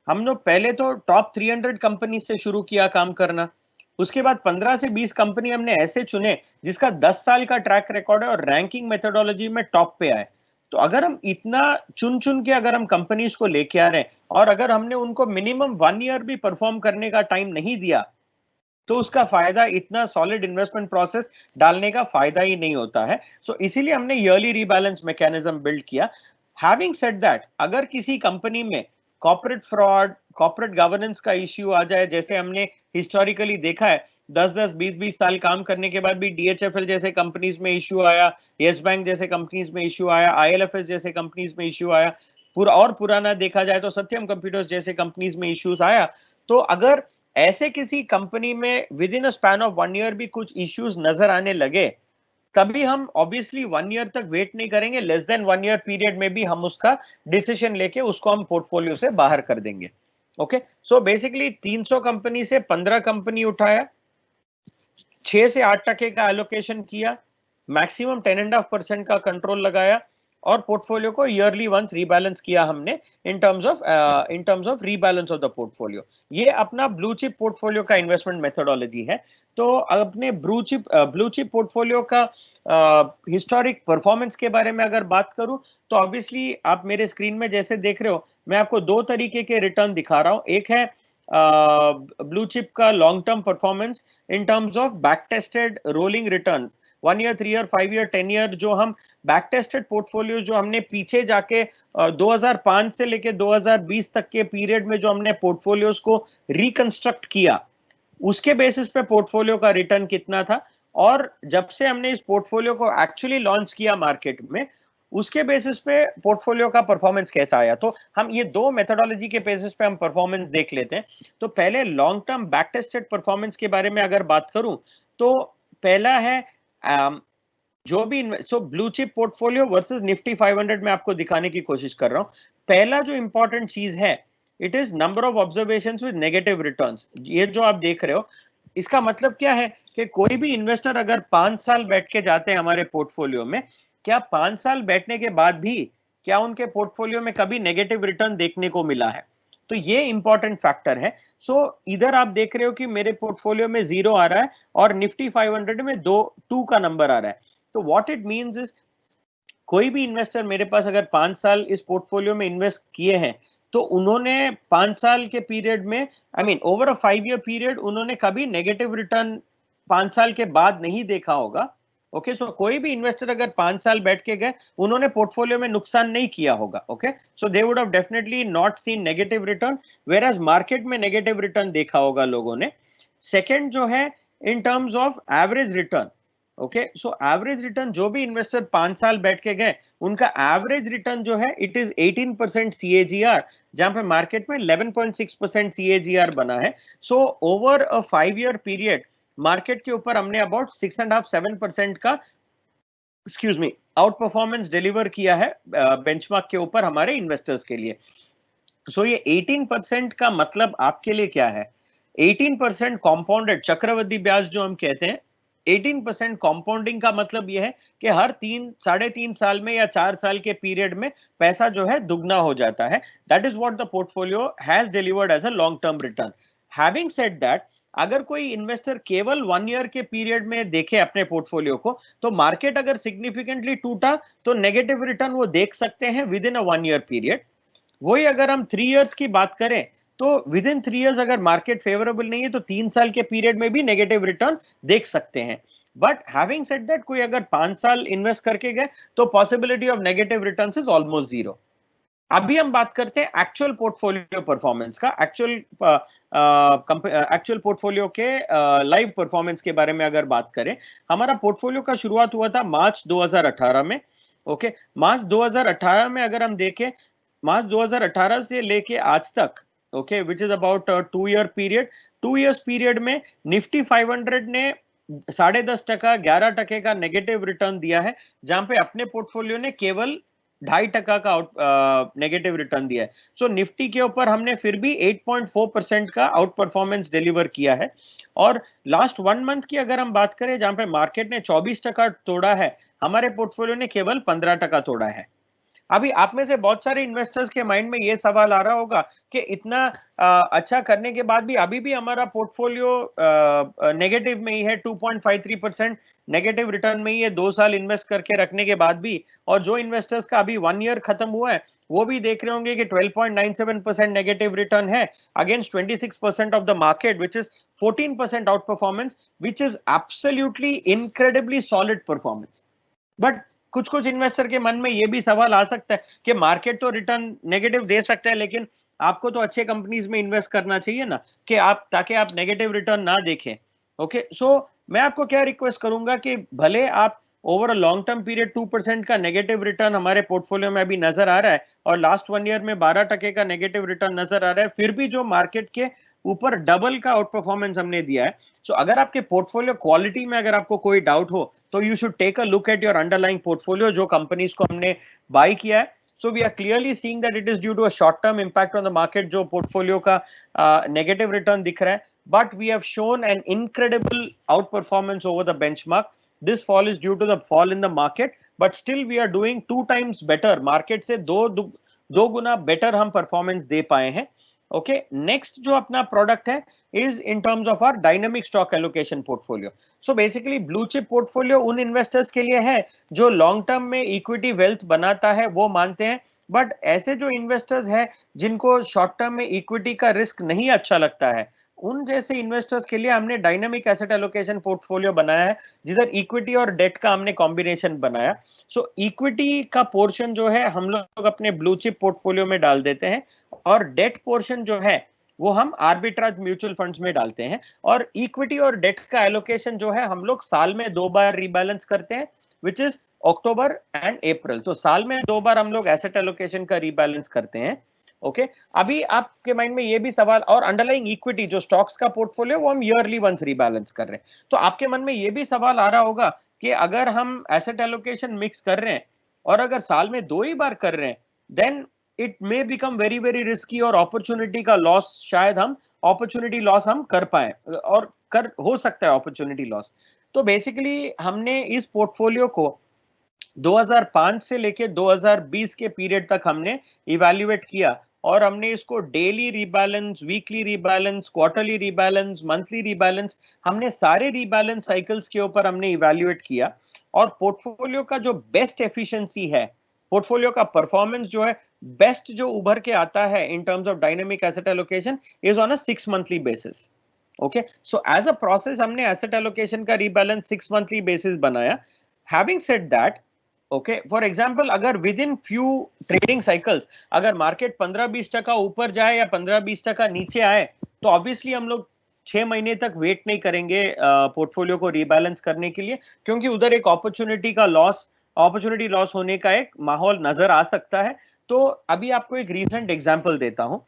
हम लोग पहले तो टॉप 300 कंपनी से शुरू किया काम करना, उसके बाद 15 से 20 कंपनी हमने ऐसे चुने जिसका 10 साल का ट्रैक रिकॉर्ड है और रैंकिंग मेथोडोलॉजी में टॉप पे आए। तो अगर हम इतना चुन चुन के अगर हम कंपनीज को लेके आ रहे हैं और अगर हमने उनको मिनिमम 1 ईयर भी परफॉर्म करने का टाइम नहीं दिया तो उसका फायदा, इतना सॉलिड इन्वेस्टमेंट प्रोसेस डालने का फायदा ही नहीं होता है। सो इसीलिए हमने ईयरली रीबैलेंस मैकेनिज्म बिल्ड किया। हैविंग सेड दैट, अगर किसी कंपनी में कॉर्पोरेट फ्रॉड, कॉर्पोरेट गवर्नेंस का इश्यू आ जाए, जैसे हमने हिस्टोरिकली देखा है 10-10, 20-20 साल काम करने के बाद भी डीएचएफएल जैसे कंपनीज में इश्यू आया, यस बैंक जैसे कंपनीज में इश्यू आया, आईएलएफएस जैसे कंपनीज में इश्यू आया, पूरा और पुराना देखा जाए तो सत्यम कंप्यूटर्स जैसे कंपनीज में इश्यूज आया। तो अगर ऐसे किसी कंपनी में with in a span of 1 year भी कुछ इश्यूज नजर आने लगे, तभी हम ऑब्वियसली 1 ईयर तक वेट नहीं करेंगे, लेस देन 1 ईयर पीरियड में भी हम उसका डिसीजन लेके उसको हम पोर्टफोलियो से बाहर कर देंगे। ओके, सो बेसिकली 300 कंपनी से 15 कंपनी उठाया, 6 से 8% का एलोकेशन किया, मैक्सिमम 10.5% का कंट्रोल लगाया और पोर्टफोलियो को ईयरली वंस रीबैलेंस किया हमने इन terms of rebalance of the portfolio. ये अपना ब्लू चिप पोर्टफोलियो का इन्वेस्टमेंट मेथोडोलॉजी है। तो अपने ब्लू चिप पोर्टफोलियो का हिस्टोरिक परफॉर्मेंस के बारे में अगर बात करूं तो ऑब्वियसली आप मेरे स्क्रीन में जैसे देख रहे हो, मैं आपको दो तरीके के रिटर्न दिखा रहा हूं। एक है ब्लू चिप का long term performance in terms of back tested rolling return, 1 year, 3 year, 5 year, 10 year, जो हम बैक टेस्टेड पोर्टफोलियो जो हमने पीछे जाके 2005 से लेके 2020 तक के पीरियड में जो हमने पोर्टफोलियोज को रिकंस्ट्रक्ट किया, उसके बेसिस पे पोर्टफोलियो का रिटर्न कितना था, और जब से हमने इस पोर्टफोलियो को एक्चुअली लॉन्च किया मार्केट में, उसके बेसिस पे पोर्टफोलियो का परफॉर्मेंस कैसा आया। तो हम ये दो मेथोडोलॉजी के बेसिस पे हम परफॉर्मेंस देख लेते हैं। तो पहले long term back tested performance के बारे में अगर बात करूं तो पहला है जो भी blue chip portfolio versus Nifty 500 में आपको दिखाने की कोशिश कर रहा हूं। पहला जो इंपॉर्टेंट चीज है, it is number of observations with negative returns. ये जो आप देख रहे हो, इसका मतलब क्या है कि कोई भी इन्वेस्टर अगर 5 साल बैठ के जाते हैं हमारे पोर्टफोलियो में, क्या 5 साल बैठने के बाद भी क्या उनके पोर्टफोलियो में कभी नेगेटिव रिटर्न देखने को मिला है? तो ये इंपॉर्टेंट फैक्टर है। इधर आप देख रहे हो कि मेरे पोर्टफोलियो में 0 आ रहा है और निफ्टी 500 में 2 का नंबर आ रहा है। तो व्हाट इट मींस इज, कोई भी इन्वेस्टर मेरे पास अगर 5 साल इस पोर्टफोलियो में इन्वेस्ट किए हैं, तो उन्होंने 5 साल के पीरियड में, I mean over a 5 year period, उन्होंने कभी नेगेटिव रिटर्न 5 साल के बाद नहीं देखा होगा। ओके, सो कोई भी इन्वेस्टर अगर 5 साल बैठ के गए, उन्होंने पोर्टफोलियो में नुकसान नहीं किया होगा। Okay, so they would have definitely not seen negative return, whereas market में नेगेटिव रिटर्न देखा होगा लोगों ने। सेकेंड जो है, in terms of average return. Okay, so average return जो भी इन्वेस्टर 5 साल बैठ के गए, उनका एवरेज रिटर्न जो है इट इज 18% CAGR, जहां पे मार्केट में 11.6% CAGR बना है। So over a 5 year period market के ऊपर हमने अबाउट 6.5-7% का, excuse me, out performance deliver किया है बेंचमार्क के ऊपर हमारे इन्वेस्टर्स के लिए। सो ये 18% का मतलब आपके लिए क्या है? 18% कॉम्पाउंडेड चक्रवृद्धि ब्याज जो हम कहते हैं, 18% कॉम्पाउंडिंग का मतलब यह है कि हर 3-3.5 साल में या 4 साल के पीरियड में पैसा जो है दुगना हो जाता है। That is what the portfolio has delivered as a long term return. Having said that, अगर कोई इन्वेस्टर केवल 1 ईयर के पीरियड में देखे अपने पोर्टफोलियो को, तो मार्केट अगर सिग्निफिकेंटली टूटा तो नेगेटिव रिटर्न वो देख सकते हैं with in a 1 year period. वही अगर हम 3 इयर्स की बात करें, तो विद इन 3 इयर्स अगर मार्केट फेवरेबल नहीं है, तो 3 साल के पीरियड में भी नेगेटिव रिटर्न देख सकते हैं। बट हैविंग सेड दैट, कोई अगर 5 साल इन्वेस्ट करके गए, तो possibility of negative returns is almost 0। अभी हम बात करते हैं एक्चुअल पोर्टफोलियो परफॉर्मेंस का, एक्चुअल पोर्टफोलियो के लाइव परफॉर्मेंस के बारे में अगर बात करें। हमारा पोर्टफोलियो का शुरुआत हुआ था मार्च 2018 में। ओके, मार्च 2018 में अगर हम देखें, मार्च 2018 से लेके आज तक, okay, which is about 2 year period, 2 years period में निफ्टी 500 ने 10.5%, 11% का नेगेटिव रिटर्न दिया है, जहां पे अपने पोर्टफोलियो ने केवल 2.5% का नेगेटिव रिटर्न दिया है। सो निफ्टी के ऊपर हमने फिर भी 8.4% का आउट परफॉर्मेंस डिलीवर किया है। और लास्ट 1 मंथ की अगर हम बात करें, जहां पे मार्केट ने 24% तोड़ा है, हमारे पोर्टफोलियो ने केवल 15% तोड़ा है। अभी आप में से बहुत सारे इन्वेस्टर्स के माइंड में ये सवाल आ रहा होगा कि इतना अच्छा करने के बाद भी अभी भी हमारा पोर्टफोलियो नेगेटिव में ही है, 2.53% नेगेटिव रिटर्न में ही है, 2 साल इन्वेस्ट करके रखने के बाद भी। और जो इन्वेस्टर्स का अभी 1 ईयर खत्म हुआ है, वो भी देख रहे होंगे कि 12.97% नेगेटिव रिटर्न है against 26% of the market, which is 14% out performance, which is absolutely incredibly solid performance. But कुछ कुछ इन्वेस्टर के मन में ये भी सवाल आ सकता है कि मार्केट तो रिटर्न नेगेटिव दे सकता है, लेकिन आपको तो अच्छे कंपनीज में इन्वेस्ट करना चाहिए ना, कि आप, ताकि आप नेगेटिव रिटर्न ना देखें। ओके, सो मैं आपको क्या रिक्वेस्ट करूंगा कि भले आप over a long term period 2% का नेगेटिव रिटर्न हमारे पोर्टफोलियो में अभी नजर आ रहा है, और लास्ट 1 ईयर में 12% का नेगेटिव रिटर्न नजर आ रहा है, फिर भी जो मार्केट के ऊपर डबल का आउट परफॉर्मेंस हमने दिया है। सो अगर आपके पोर्टफोलियो क्वालिटी में अगर आपको कोई डाउट हो, तो you should take a look at your underlying portfolio, जो कंपनीज को हमने बाय किया है। So we are clearly seeing that it is due to a short term impact on the market, जो पोर्टफोलियो का नेगेटिव रिटर्न दिख रहा है, but we have shown an incredible out performance over the benchmark. This fall is due to the fall in the market, but still we are doing 2 times better, market से दो गुना better हम performance दे पाए हैं। Okay, next जो अपना product है is in terms of our dynamic stock allocation portfolio. So basically blue chip portfolio उन investors के लिए है जो लॉन्ग टर्म में इक्विटी वेल्थ बनाता है, वो मानते हैं। बट ऐसे जो इन्वेस्टर्स हैं जिनको शॉर्ट टर्म में इक्विटी का रिस्क नहीं अच्छा लगता है, उन जैसे इन्वेस्टर्स के लिए हमने डायनेमिक एसेट एलोकेशन पोर्टफोलियो बनाया है, जिधर इक्विटी और डेट का हमने कॉम्बिनेशन बनाया। सो इक्विटी का पोर्शन जो है हम लोग अपने ब्लू चिप पोर्टफोलियो में डाल देते हैं, और डेट पोर्शन जो है वो हम आर्बिट्राज म्यूचुअल फंड्स में डालते हैं। और इक्विटी और डेट का एलोकेशन जो है हम लोग साल में 2 बार रीबैलेंस करते हैं, which is October and April. तो साल में 2 बार हम लोग एसेट एलोकेशन का रीबैलेंस करते हैं। ओके, अभी आपके माइंड में ये भी सवाल, और अंडरलाइंग इक्विटी जो स्टॉक्स का पोर्टफोलियो वो हम ईयरली वंस रीबैलेंस कर रहे हैं। तो आपके मन में ये भी सवाल आ रहा होगा कि अगर हम एसेट एलोकेशन मिक्स कर रहे हैं और अगर साल में 2 ही बार कर रहे हैं, then it may become very very risky, और अपॉर्चुनिटी का लॉस शायद हम अपॉर्चुनिटी लॉस हम कर पाए, और कर हो सकता है अपॉर्चुनिटी लॉस। तो बेसिकली हमने इस पोर्टफोलियो को 2005 से लेके 2020 के पीरियड तक हमने इवैल्यूएट किया, और हमने इसको daily rebalance, weekly rebalance, quarterly rebalance, monthly rebalance, हमने सारे रीबैलेंस साइकिल्स के ऊपर हमने इवैल्यूएट किया। और पोर्टफोलियो का जो बेस्ट एफिशिएंसी है, पोर्टफोलियो का परफॉर्मेंस जो है बेस्ट जो उभर के आता है in terms of dynamic asset allocation is on a 6 monthly basis. Okay, so as a process हमने एसेट एलोकेशन का रीबैलेंस 6 मंथली बेसिस बनाया। Having said that, okay, for example अगर within few trading cycles अगर market 15-20% ऊपर जाए या 15-20% नीचे आए, तो ऑब्वियसली हम लोग 6 महीने तक वेट नहीं करेंगे पोर्टफोलियो को रीबैलेंस करने के लिए, क्योंकि उधर एक अपॉर्चुनिटी लॉस होने का एक माहौल नजर आ सकता है। तो अभी आपको एक रीसेंट एग्जांपल देता हूं।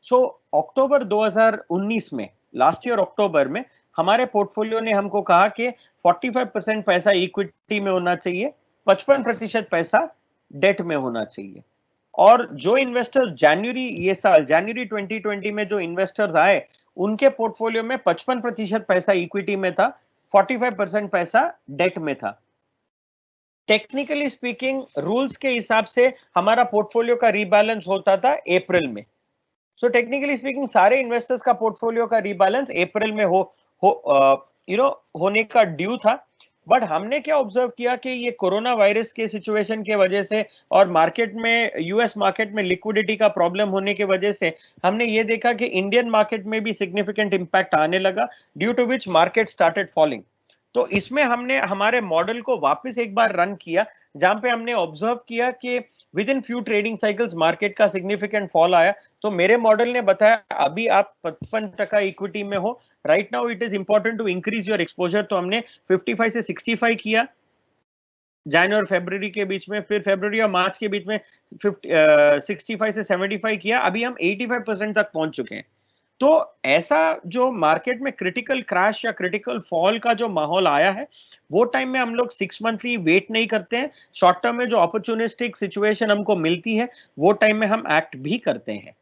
सो अक्टूबर 2019 में, लास्ट ईयर अक्टूबर में, हमारे पोर्टफोलियो ने हमको कहा कि 45% पैसा इक्विटी में होना चाहिए, 55% पैसा डेट में होना चाहिए। और जो इन्वेस्टर्स जनवरी 2020 में जो इन्वेस्टर्स आए, उनके पोर्टफोलियो में 55% पैसा इक्विटी में था, 45% पैसा डेट में था। टेक्निकली स्पीकिंग रूल्स के हिसाब से हमारा पोर्टफोलियो का रीबैलेंस होता था अप्रैल में। सो टेक्निकली स्पीकिंग सारे इन्वेस्टर्स का पोर्टफोलियो का रीबैलेंस अप्रैल में होने का ड्यू था। बट हमने क्या ऑब्जर्व किया कि ये कोरोना वायरस के सिचुएशन के वजह से और मार्केट में, यूएस मार्केट में लिक्विडिटी का प्रॉब्लम होने की वजह से हमने ये देखा कि इंडियन मार्केट में भी सिग्निफिकेंट इंपैक्ट आने लगा, due to which market started falling. तो इसमें हमने हमारे मॉडल को वापस एक बार रन किया, जहां पे हमने ऑब्जर्व किया कि with in few trading cycles market का सिग्निफिकेंट फॉल आया। तो मेरे मॉडल ने बताया अभी आप 55% इक्विटी में हो, right now it is important to increase your exposure. तो हमने 55 से 65 किया जनवरी और फरवरी के बीच में, फिर फरवरी और मार्च के बीच में 65 से 75 किया, अभी हम 85% तक पहुंच चुके हैं। तो ऐसा जो मार्केट में क्रिटिकल क्रैश या क्रिटिकल फॉल का जो माहौल आया है, वो टाइम में हम लोग 6 मंथली वेट नहीं करते हैं। शॉर्ट टर्म में जो अपॉर्चुनिस्टिक सिचुएशन हमको मिलती है, वो टाइम में हम एक्ट भी करते हैं,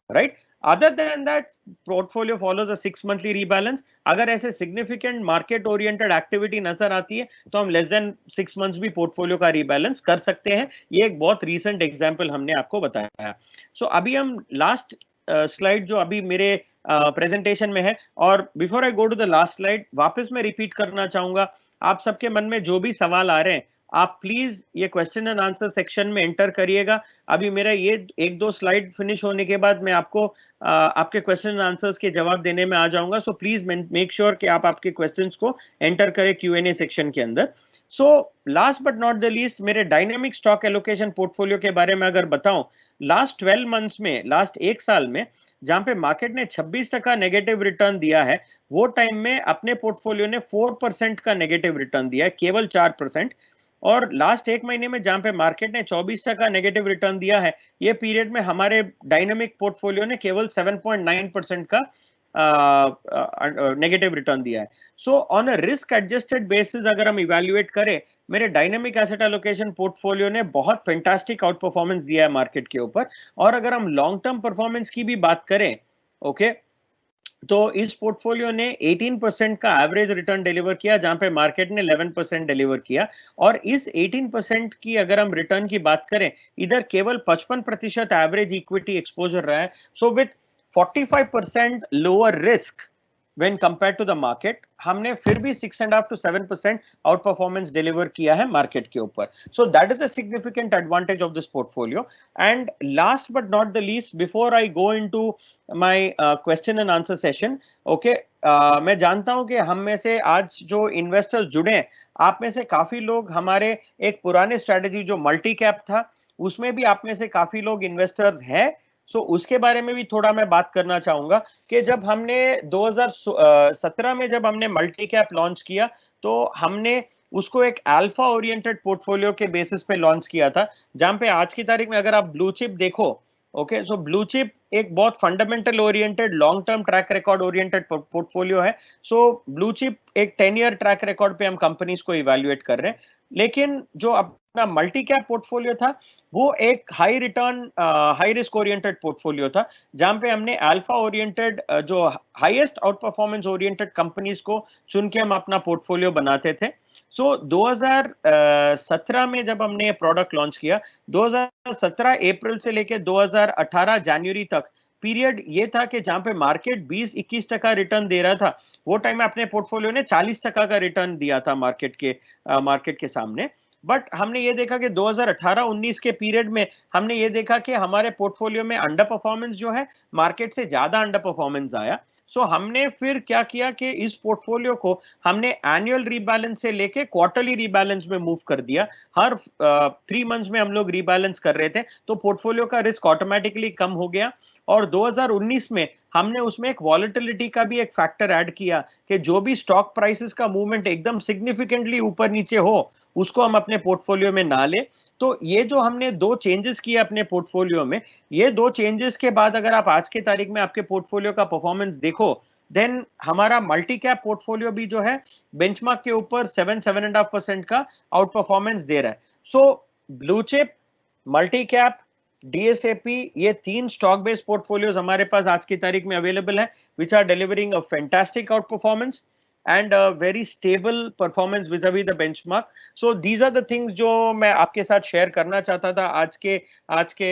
right. Other than that portfolio follows a 6 monthly rebalance. अगर ऐसे सिग्निफिकेंट मार्केट ओरिएंटेड एक्टिविटी नजर आती है, तो हम लेस देन 6 मंथ्स भी पोर्टफोलियो का रीबैलेंस कर सकते हैं। ये एक बहुत रीसेंट एग्जांपल हमने आपको बताया। सो अभी हम लास्ट स्लाइड जो अभी मेरे प्रेजेंटेशन में है, और before I go to the last slide, वापस मैं रिपीट करना चाहूंगा, आप सबके मन में जो भी सवाल आ रहे हैं, आप प्लीज ये क्वेश्चन एंड आंसर सेक्शन में एंटर करिएगा। अभी मेरा ये 1-2 स्लाइड फिनिश होने के बाद मैं आपको आपके क्वेश्चन एंड आंसर्स के जवाब देने में आ जाऊंगा। सो प्लीज मेक श्योर कि आप आपके क्वेश्चंस को एंटर करें Q&A सेक्शन के अंदर। So last but not the least, मेरे डायनेमिक स्टॉक एलोकेशन पोर्टफोलियो के बारे में अगर बताऊं, लास्ट 12 मंथ्स में, लास्ट 1 साल में, जहां पे मार्केट ने 26% नेगेटिव रिटर्न दिया है, वो टाइम में अपने पोर्टफोलियो ने 4% का नेगेटिव रिटर्न दिया है, केवल 4%। और लास्ट 1 महीने में जहां पे मार्केट ने 24% नेगेटिव रिटर्न दिया है, ये पीरियड में हमारे डायनेमिक पोर्टफोलियो ने केवल 7.9% का नेगेटिव रिटर्न दिया है। So on a risk adjusted basis अगर हम इवैल्यूएट करें, मेरे डायनेमिक एसेट एलोकेशन पोर्टफोलियो ने बहुत फैंटास्टिक आउट परफॉर्मेंस दिया है मार्केट के ऊपर। और अगर हम लॉन्ग टर्म परफॉर्मेंस की भी बात करें, ओके, तो इस पोर्टफोलियो ने 18% का एवरेज रिटर्न डिलीवर किया, जहां पे मार्केट ने 11% डिलीवर किया। और इस 18% की अगर हम रिटर्न की बात करें, इधर केवल 55% एवरेज इक्विटी एक्सपोजर रहा है। So with 45% lower risk when compared to the market, हमने फिर भी 6.5 to 7% आउट परफॉर्मेंस डिलीवर किया है मार्केट के ऊपर. So that is a significant advantage of this portfolio. And last but not the least, before I go into my question and answer session, okay, मैं जानता हूं कि हम में से आज जो इन्वेस्टर्स जुड़े हैं, आप में से काफी लोग हमारे एक पुराने स्ट्रेटेजी जो मल्टी कैप था, उसमें भी आप में से काफी लोग इन्वेस्टर्स हैं. सो उसके बारे में भी थोड़ा मैं बात करना चाहूंगा कि जब हमने 2017 में जब हमने मल्टी कैप लॉन्च किया, तो हमने उसको एक अल्फा ओरिएंटेड पोर्टफोलियो के बेसिस पे लॉन्च किया था, जहां पे आज की तारीख में अगर आप ब्लू चिप देखो, ओके, सो ब्लू चिप एक बहुत fundamental oriented long term track record oriented portfolio है. सो ब्लू चिप एक 10 ईयर ट्रैक रिकॉर्ड पे हम कंपनीज को इवेल्युएट कर रहे हैं. लेकिन जो अपना मल्टी कैप पोर्टफोलियो था, वो एक high return high risk oriented portfolio था, जहां पे हमने अल्फा ओरिएंटेड जो highest out performance oriented companies को चुन के हम अपना पोर्टफोलियो बनाते थे. सो 2017 में जब हमने ये प्रोडक्ट लॉन्च किया, 2017 अप्रैल से लेके 2018 जनवरी तक पीरियड ये था कि जहां पे मार्केट 20-21% रिटर्न दे रहा था, वो टाइम में अपने पोर्टफोलियो ने 40% का रिटर्न दिया था मार्केट के सामने. बट हमने ये देखा कि 2018-19 के पीरियड में हमने ये देखा कि हमारे पोर्टफोलियो में अंडर परफॉर्मेंस जो है, मार्केट से ज्यादा अंडर परफॉर्मेंस आया. सो हमने फिर क्या किया कि इस पोर्टफोलियो को हमने एनुअल रीबैलेंस से लेके क्वार्टरली रीबैलेंस में मूव कर दिया. हर 3 मंथ्स में हम लोग रीबैलेंस कर रहे थे, तो पोर्टफोलियो का रिस्क ऑटोमेटिकली कम हो गया. और 2019 में हमने उसमें एक वॉलेटिलिटी का भी एक फैक्टर ऐड किया कि जो भी स्टॉक प्राइसेस का मूवमेंट एकदम सिग्निफिकेंटली ऊपर नीचे हो, उसको हम अपने पोर्टफोलियो में ना ले. तो ये जो हमने 2 चेंजेस किए अपने पोर्टफोलियो में, ये 2 चेंजेस के बाद अगर आप आज की तारीख में आपके पोर्टफोलियो का परफॉर्मेंस देखो, देन हमारा मल्टी कैप पोर्टफोलियो भी जो है बेंचमार्क के ऊपर 7.5% का आउट परफॉर्मेंस दे रहा है. So blue chip, multi cap, डीएसएपी, ये 3 स्टॉक बेस्ड पोर्टफोलियोज हमारे पास आज की तारीख में अवेलेबल है, which are delivering a fantastic outperformance and a very stable performance vis-a-vis the benchmark. So these are the things जो मैं आपके साथ शेयर करना चाहता था आज के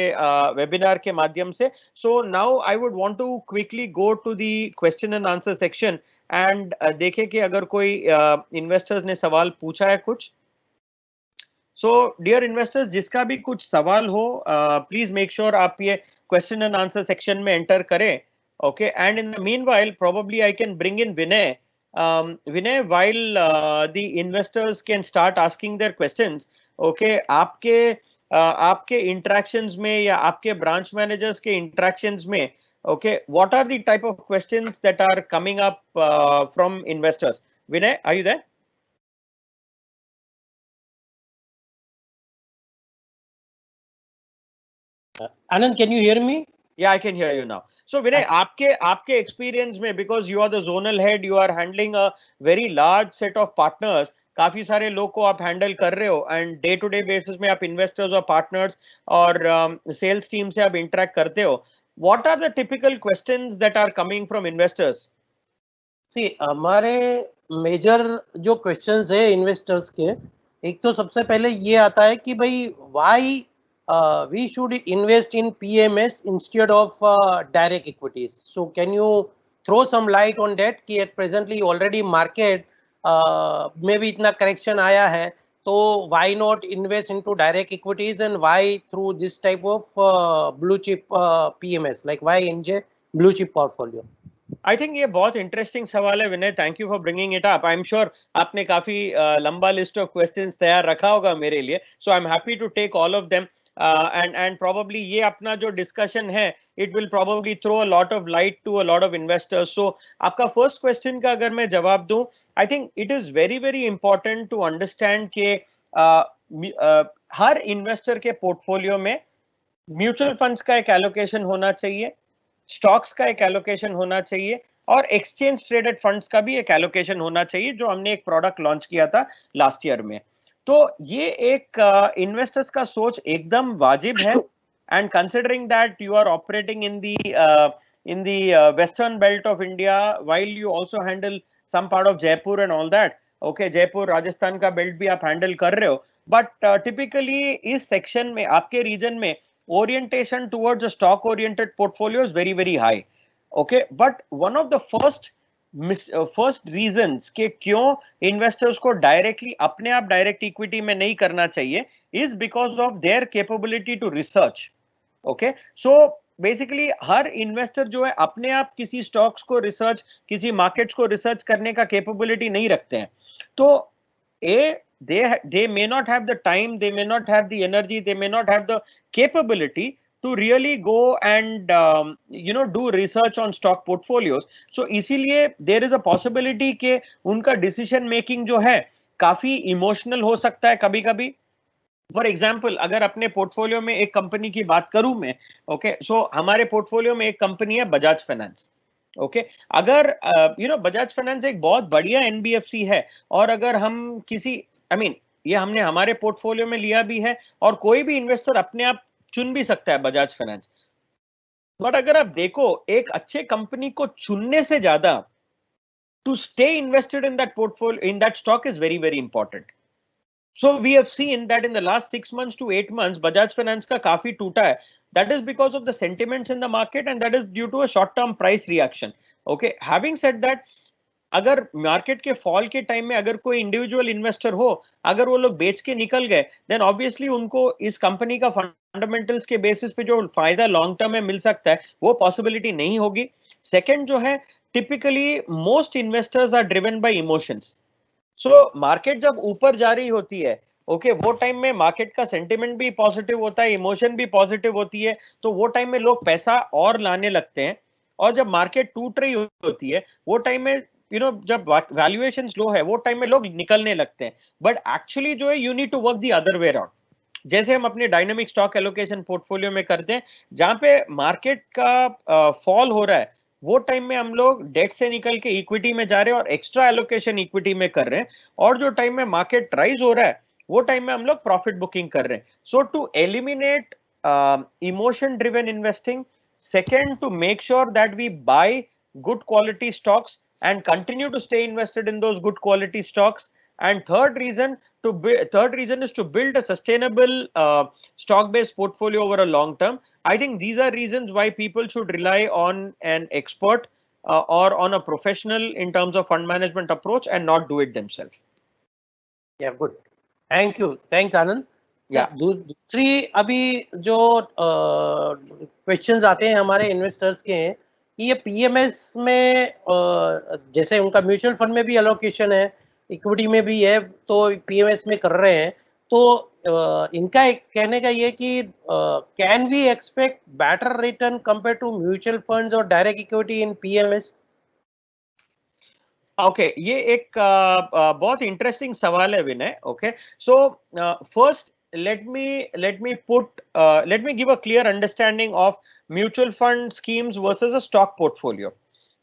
वेबिनार के माध्यम से. So now I would want to quickly go to the question and answer section and देखें कि अगर कोई इन्वेस्टर्स ने सवाल पूछा है कुछ. So dear investors, जिसका भी कुछ सवाल हो, प्लीज मेक श्योर आप ये क्वेश्चन एंड आंसर सेक्शन में एंटर करें. Okay, and in the meanwhile, probably I can bring in Vinay. Vinay, while the investors can start asking their questions, okay, आपके interactions में या आपके branch managers के interactions में, okay, what are the type of questions that are coming up from investors? Vinay, are you there? Anand, can you hear me? Yeah, I can hear you now. So Vinay, आपके experience में, because you are the zonal head, you are handling a very large set of partners, काफी सारे लोग को आप handle कर रहे हो, and day to day basis में आप इन्वेस्टर्स और पार्टनर्स और सेल्स टीम से आप इंटरेक्ट करते हो. What are the typical questions that are coming from investors? See हमारे मेजर जो क्वेश्चंस है इन्वेस्टर्स के, एक तो सबसे पहले ये आता है कि भाई why we should invest in PMS instead of direct equities. So can you throw some light on that कि at presently already market में भी इतना correction आया है, तो why not invest into direct equities and why through this type of blue chip PMS, like why NJ blue chip portfolio? I think ये बहुत interesting सवाल है Vinay, thank you for bringing it up. I am sure आपने काफी लंबा list of questions तैयार रखा होगा मेरे लिए, so I am happy to take all of them. And probably ये अपना जो डिस्कशन है, it will probably throw a lot of light to a lot of investors. So आपका फर्स्ट क्वेश्चन का अगर मैं जवाब दूं, I think it is very very important to understand कि हर इन्वेस्टर के पोर्टफोलियो में म्यूचुअल फंड्स का एक एलोकेशन होना चाहिए, स्टॉक्स का एक एलोकेशन होना चाहिए, और एक्सचेंज ट्रेडेड फंड्स का भी एक एलोकेशन होना चाहिए, जो हमने एक प्रोडक्ट लॉन्च किया था लास्ट ईयर में. तो ये एक इन्वेस्टर्स का सोच एकदम वाजिब है. And considering that you are operating in the western belt of India, while you also handle some part of Jaipur and all that, okay, Jaipur Rajasthan का बेल्ट भी आप हैंडल कर रहे हो, बट टिपिकली इस सेक्शन में आपके रीजन में orientation towards a stock oriented portfolio is very very high. Okay, but one of the first reasons कि क्यों इन्वेस्टर्स को डायरेक्टली अपने आप डायरेक्ट इक्विटी में नहीं करना चाहिए is because of their capability to research. Okay, so basically हर इन्वेस्टर जो है अपने आप किसी स्टॉक्स को रिसर्च, किसी मार्केट्स को रिसर्च करने का कैपेबिलिटी नहीं रखते हैं। तो they may not have the time, they may not have the energy, they may not have the capability to really go and do research on stock portfolios. So इसीलिए there is a possibility कि उनका decision making जो है काफी emotional हो सकता है कभी कभी। फॉर एग्जाम्पल अगर अपने पोर्टफोलियो में एक कंपनी की बात करूं मैं, ओके, सो हमारे पोर्टफोलियो में एक कंपनी है बजाज फाइनेंस। ओके, अगर बजाज फाइनेंस एक बहुत बढ़िया एनबीएफसी है, और अगर हम किसी ये हमने हमारे पोर्टफोलियो में लिया भी है, और कोई भी इन्वेस्टर अपने आप चुन भी सकता है बजाज फाइनेंस। बट अगर आप देखो एक अच्छे कंपनी को चुनने से ज्यादा to stay invested in that portfolio, in that stock is very very important. So we have seen that in the last 6 months to 8 months, Bajaj Finance का काफी टूटा है. That is because of the sentiments in the market, and that is due to a short-term price reaction. Okay, having said that, अगर market के fall के time में अगर कोई इंडिविजुअल इन्वेस्टर हो, अगर वो लोग बेच के निकल गए, देन ऑब्वियसली उनको इस कंपनी का फंडामेंटल्स के बेसिस पे जो फायदा लॉन्ग टर्म में मिल सकता है वो पॉसिबिलिटी नहीं होगी। सेकंड जो है, typically most investors are driven by emotions. So market जब ऊपर जा रही होती है, ओके, वो टाइम में मार्केट का सेंटिमेंट भी पॉजिटिव होता है, इमोशन भी पॉजिटिव होती है, तो वो टाइम में लोग पैसा और लाने लगते हैं। और जब मार्केट टूट रही होती है वो टाइम में जब वैल्यूएशन लो है वो टाइम में लोग निकलने लगते हैं। बट एक्चुअली जो है you need to work the other way around, जैसे हम अपने डायनेमिक स्टॉक एलोकेशन पोर्टफोलियो में करते हैं, जहां पे मार्केट का फॉल हो रहा है वो टाइम में हम लोग डेट से निकल के इक्विटी में जा रहे हैं और एक्स्ट्रा एलोकेशन इक्विटी में कर रहे हैं, और जो टाइम में मार्केट राइज हो रहा है वो टाइम में हम लोग प्रॉफिट बुकिंग कर रहे हैं। So to eliminate emotion driven investing, second to make sure that we buy good quality stocks and continue to stay invested in those good quality stocks, and third reason is to build a sustainable stock based portfolio over a long term. I think these are reasons why people should rely on an expert or on a professional in terms of fund management approach and not do it themselves. Yeah, good. Thank you. Thanks, Anand. Yeah. दूसरी अभी जो questions आते हैं हमारे investors के हैं कि ये पीएमएस में जैसे उनका म्यूचुअल फंड में भी एलोकेशन है, इक्विटी में भी है, तो पीएमएस में कर रहे हैं, तो इनका एक कहने का ये कि can we expect better return compare to mutual funds और direct equity in PMS? Okay, ये एक बहुत इंटरेस्टिंग सवाल है Vinay. Okay, so first let me give a clear understanding of mutual fund schemes versus a stock portfolio.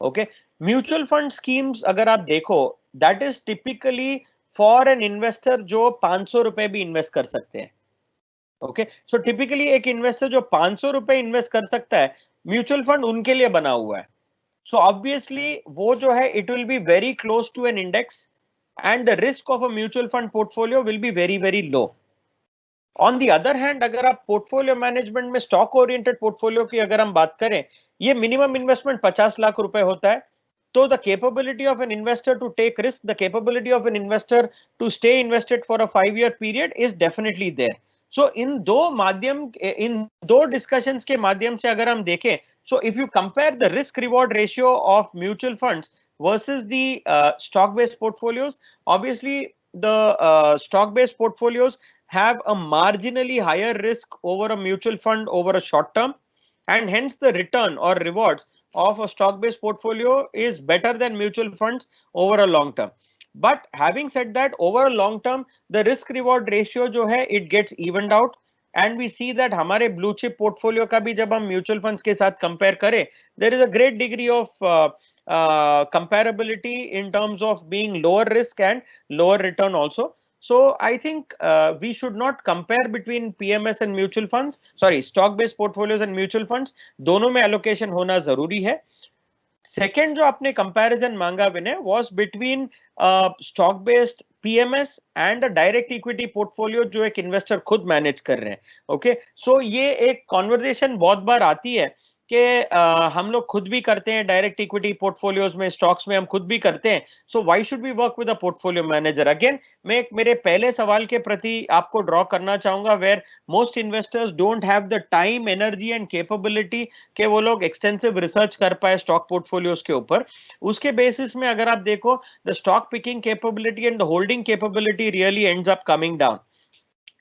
Okay, mutual fund schemes अगर आप देखो, that is typically for an investor जो 500 रुपए भी इन्वेस्ट कर सकते हैं। ओके, सो टिपिकली एक इन्वेस्टर जो 500 रुपए इन्वेस्ट कर सकता है, म्यूचुअल फंड उनके लिए बना हुआ है। So obviously वो जो है it will be very close to an index, and the risk of a mutual fund portfolio will be very very low. On the other hand, अगर आप पोर्टफोलियो मैनेजमेंट में स्टॉक ओरिएंटेड पोर्टफोलियो की अगर हम बात करें, ये मिनिमम इन्वेस्टमेंट 50 लाख रुपए होता है। तो the capability of an investor to take risk, the capability of an investor to stay invested for a 5-year period is definitely there. So in दो डिस्कशंस के माध्यम से अगर हम देखें, so if you compare the risk reward ratio of mutual funds versus the stock based portfolios, obviously the stock based portfolios have a marginally higher risk over a mutual fund over a short term, and hence the return or rewards of a stock based portfolio is better than mutual funds over a long term. But having said that, over a long term the risk reward ratio जो है it gets evened out, and we see that हमारे blue chip portfolio का भी जब हम mutual funds के साथ compare करें, there is a great degree of comparability in terms of being lower risk and lower return also. So I think we should not compare between PMS and mutual funds, sorry, stock based portfolios and mutual funds. दोनों में allocation होना जरूरी है। Second जो आपने comparison मांगा Vinay was between stock based PMS and direct equity portfolio जो एक इन्वेस्टर खुद मैनेज कर रहे हैं। ओके, सो ये एक कॉन्वर्जेशन बहुत बार आती है कि हम लोग खुद भी करते हैं डायरेक्ट इक्विटी पोर्टफोलियोज में, स्टॉक्स में हम खुद भी करते हैं, so why should we work with a portfolio manager? Again मैं एक मेरे पहले सवाल के प्रति आपको ड्रॉ करना चाहूंगा, where most investors don't have the time, energy and capability कि वो लोग एक्सटेंसिव रिसर्च कर पाए स्टॉक पोर्टफोलियोज के ऊपर। उसके बेसिस में अगर आप देखो, the stock picking capability and the holding capability really ends up coming down.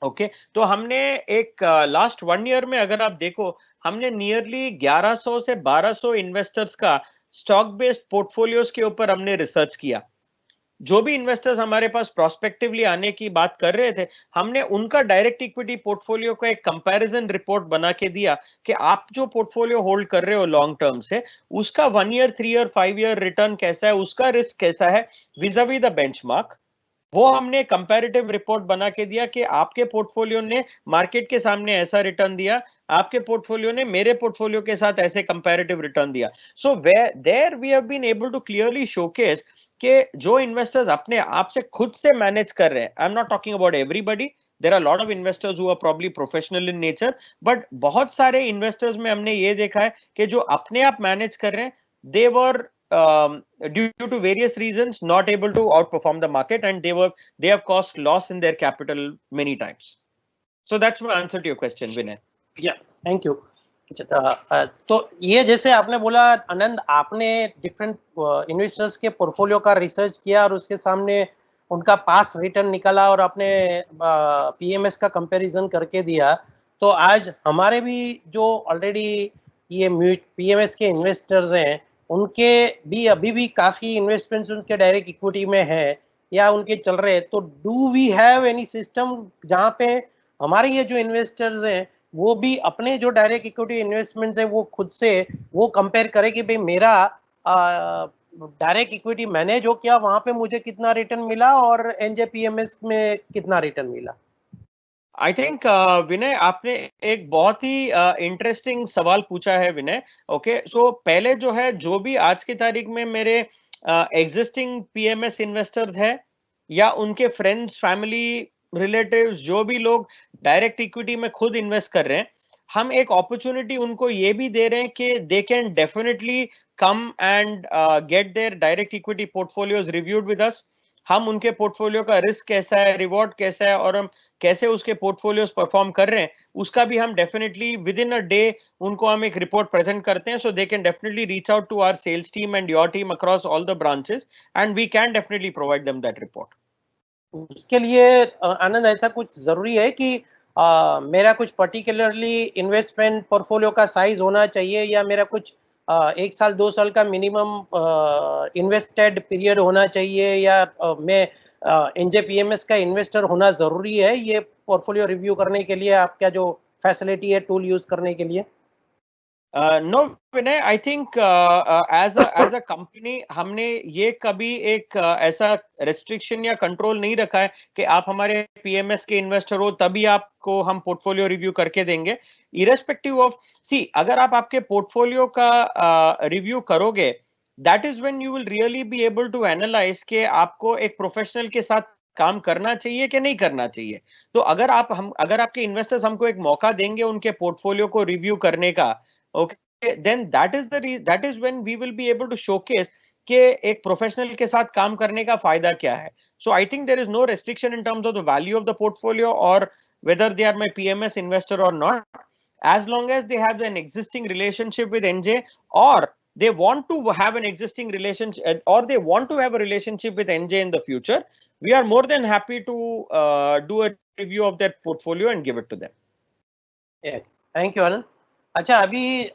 Okay, तो हमने एक लास्ट 1 ईयर में अगर आप देखो, हमने नियरली 1100 से 1200 इन्वेस्टर्स का स्टॉक बेस्ड पोर्टफोलियोज के ऊपर हमने रिसर्च किया। जो भी इन्वेस्टर्स हमारे पास प्रोस्पेक्टिवली आने की बात कर रहे थे, हमने उनका डायरेक्ट इक्विटी पोर्टफोलियो का एक कंपैरिजन रिपोर्ट बना के दिया कि आप जो पोर्टफोलियो होल्ड कर रहे हो लॉन्ग टर्म से, उसका 1 ईयर, 3 ईयर, 5 ईयर रिटर्न कैसा है, उसका रिस्क कैसा है विजावी द बेंचमार्क। वो हमने कंपैरेटिव रिपोर्ट बना के दिया कि आपके पोर्टफोलियो ने मार्केट के सामने ऐसा रिटर्न दिया, आपके पोर्टफोलियो ने मेरे पोर्टफोलियो के साथ ऐसे कंपैरेटिव रिटर्न दिया। So there we have been able to clearly showcase कि जो इन्वेस्टर्स अपने आप से खुद से मैनेज कर रहे हैं, I am not talking about everybody, there are lot of investors who are probably professional in nature, but बहुत सारे इन्वेस्टर्स में हमने ये देखा है कि जो अपने आप मैनेज कर रहे हैं, they were due to various reasons not able to outperform the market, and they have caused loss in their capital many times. So that's my answer to your question, Vinay. Yeah, thank you. तो ये जैसे आपने बोला आनंद, आपने different investors के portfolio का research किया और उसके सामने उनका पास रिटर्न निकाला और आपने पीएमएस का कंपैरिजन करके दिया। तो आज हमारे भी जो ऑलरेडी ये पीएमएस के इन्वेस्टर्स हैं, उनके भी अभी भी काफी इन्वेस्टमेंट्स उनके डायरेक्ट इक्विटी में है या उनके चल रहे हैं, तो do we have any system जहाँ पे हमारे ये जो इन्वेस्टर्स हैं वो भी अपने जो डायरेक्ट इक्विटी इन्वेस्टमेंट्स है वो खुद से वो कंपेयर करे कि भाई मेरा डायरेक्ट इक्विटी मैनेज हो क्या, वहां पे मुझे कितना रिटर्न मिला और एनजेपीएमएस में कितना रिटर्न मिला? आई थिंक विनय, आपने एक बहुत ही इंटरेस्टिंग सवाल पूछा है विनय। ओके, सो पहले जो है, जो भी आज की तारीख में मेरे एग्जिस्टिंग पीएमएस इन्वेस्टर्स है या उनके फ्रेंड्स, फैमिली, रिलेटिव्स, जो भी लोग डायरेक्ट इक्विटी में खुद इन्वेस्ट कर रहे हैं, हम एक अपॉर्चुनिटी उनको ये भी दे रहे हैं कि they can definitely come and get their direct equity portfolios reviewed with us. हम उनके पोर्टफोलियो का रिस्क कैसा है, रिवॉर्ड कैसा है, और हम कैसे उसके पोर्टफोलियोज परफॉर्म कर रहे हैं, उसका भी हम definitely within a day उनको हम एक रिपोर्ट प्रेजेंट करते हैं। So they can definitely reach out to our sales team and your team across all the branches, and we can definitely provide them that report. उसके लिए आनंद ऐसा कुछ जरूरी है कि मेरा कुछ पर्टिकुलरली इन्वेस्टमेंट पोर्टफोलियो का साइज होना चाहिए या मेरा कुछ 1 साल 2 साल का मिनिमम इन्वेस्टेड पीरियड होना चाहिए या मैं एनजेपीएमएस का इन्वेस्टर होना जरूरी है ये पोर्टफोलियो रिव्यू करने के लिए, आपका जो फैसिलिटी है टूल यूज करने के लिए? No Vinay, I think as a company हमने ये कभी एक ऐसा रेस्ट्रिक्शन या कंट्रोल नहीं रखा है कि आप हमारे पीएमएस के इन्वेस्टर हो तभी आपको हम पोर्टफोलियो रिव्यू करके देंगे। इरेस्पेक्टिव ऑफ, सी, अगर आप आपके पोर्टफोलियो का रिव्यू करोगे, that is when you will really be able to analyse कि आपको एक प्रोफेशनल के साथ काम करना चाहिए कि नहीं करना चाहिए। तो अगर आपके इन्वेस्टर्स हमको एक मौका देंगे उनके पोर्टफोलियो को रिव्यू करने का, okay, then that is when we will be able to showcase कि एक प्रोफेशनल के साथ काम करने का फायदा क्या है। So I think there is no restriction in terms of the value of the portfolio or whether they are my PMS investor or not, as long as they have an existing relationship with NJ, or they want to have an existing relationship, or they want to have a relationship with NJ in the future, we are more than happy to do a review of their portfolio and give it to them. Thank you Anand. अच्छा, अभी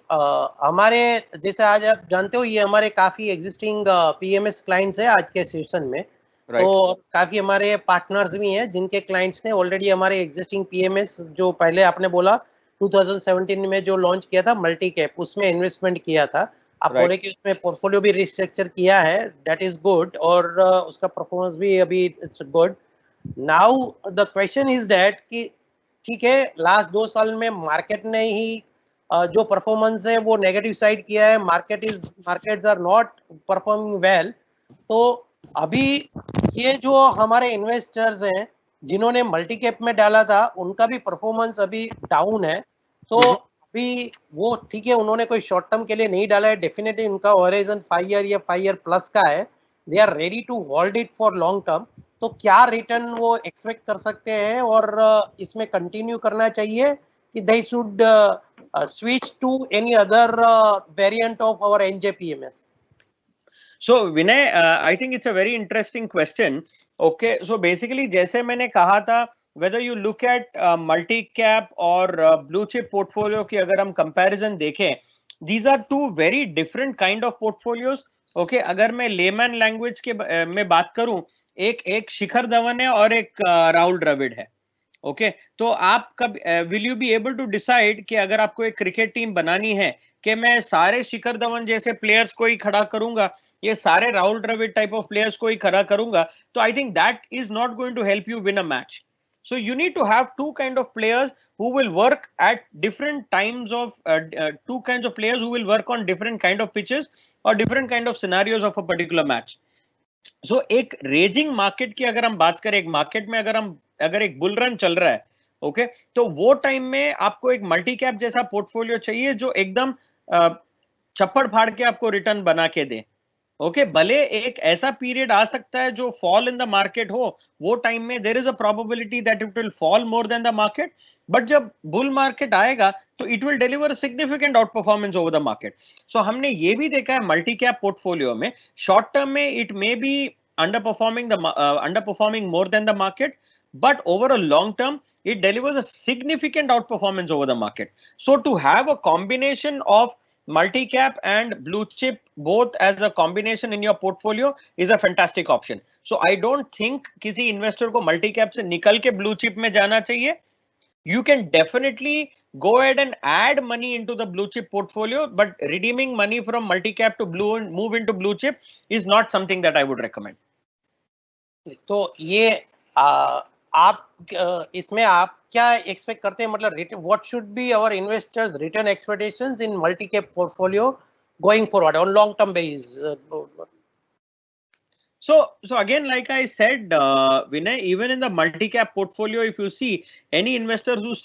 हमारे जैसे आज आप जानते हो ये हमारे काफी एग्जिस्टिंग पीएमएस क्लाइंट्स है आज के सेशन में, तो काफी हमारे पार्टनर्स भी हैं जिनके क्लाइंट्स ने ऑलरेडी हमारे एग्जिस्टिंग पीएमएस, जो पहले आपने बोला 2017 में जो लॉन्च किया था मल्टी कैप, उसमें इन्वेस्टमेंट किया था। आप बोले कि उसमें पोर्टफोलियो भी रिस्ट्रक्चर किया है, दैट इज गुड, और उसका परफॉर्मेंस भी अभी it's good. Now the question is that कि ठीक है, लास्ट 2 साल में मार्केट ने ही जो परफॉर्मेंस है वो नेगेटिव साइड किया है, markets are not performing well. तो अभी ये जो हमारे इन्वेस्टर्स हैं जिन्होंने मल्टी कैप में डाला था, उनका भी परफॉर्मेंस अभी डाउन है। तो भी वो ठीक है, उन्होंने कोई शॉर्ट टर्म के लिए नहीं डाला है, डेफिनेटली उनका होराइजन 5 ईयर या 5 ईयर प्लस का है, they are ready to hold it for long term, तो क्या रिटर्न वो एक्सपेक्ट कर सकते हैं, और इसमें कंटिन्यू करना चाहिए कि they should switch to any other variant of our NJPMS? So Vinay, I think it's a very interesting question. Okay, so basically जैसे मैंने कहा था, whether you look at multi cap और blue chip portfolio की अगर हम comparison देखें, these are two very different kind of portfolios. Okay, अगर मैं layman language के में बात करूं, एक शिखर धवन है और एक राहुल द्रविड़ है. ओके तो आप कब will you be able to decide कि अगर आपको एक क्रिकेट टीम बनानी है कि मैं सारे शिखर धवन जैसे प्लेयर्स को ही खड़ा करूंगा, ये सारे Rahul Dravid type of players को ही खड़ा करूंगा, तो I think that is not going to help you win a match. So you need to have two kind of players who will work at different times of two kinds of players who will work on different kind of pitches or different kind of scenarios of a particular match. सो एक raising market की अगर हम बात करें, एक market में अगर एक बुल रन चल रहा है, ओके तो वो टाइम में आपको एक मल्टी कैप जैसा पोर्टफोलियो चाहिए जो एकदम चप्पड़ फाड़ के आपको रिटर्न बना के दे. ओके भले एक ऐसा पीरियड आ सकता है जो फॉल इन द मार्केट हो, वो टाइम में there is a probability that it will fall more than the market, but जब बुल मार्केट आएगा तो it will deliver significant out performance over the market. So हमने ये भी देखा है मल्टी कैप पोर्टफोलियो में, शॉर्ट टर्म में it may be underperforming more than the market, but over a long term it delivers a significant outperformance over the market. So to have a combination of multi-cap and blue chip both as a combination in your portfolio is a fantastic option. So I don't think किसी investor को multi-cap से निकल के blue chip में जाना चाहिए. You can definitely go ahead and add money into the blue chip portfolio, but redeeming money from multi-cap to blue and move into blue chip is not something that I would recommend. तो ये आप इसमें आप क्या expect करते हैं, मतलब what should be our investors return expectations in multi cap portfolio going forward on long term basis? So again, like I said, Vinay, even in the multi-cap portfolio, if you see any investor who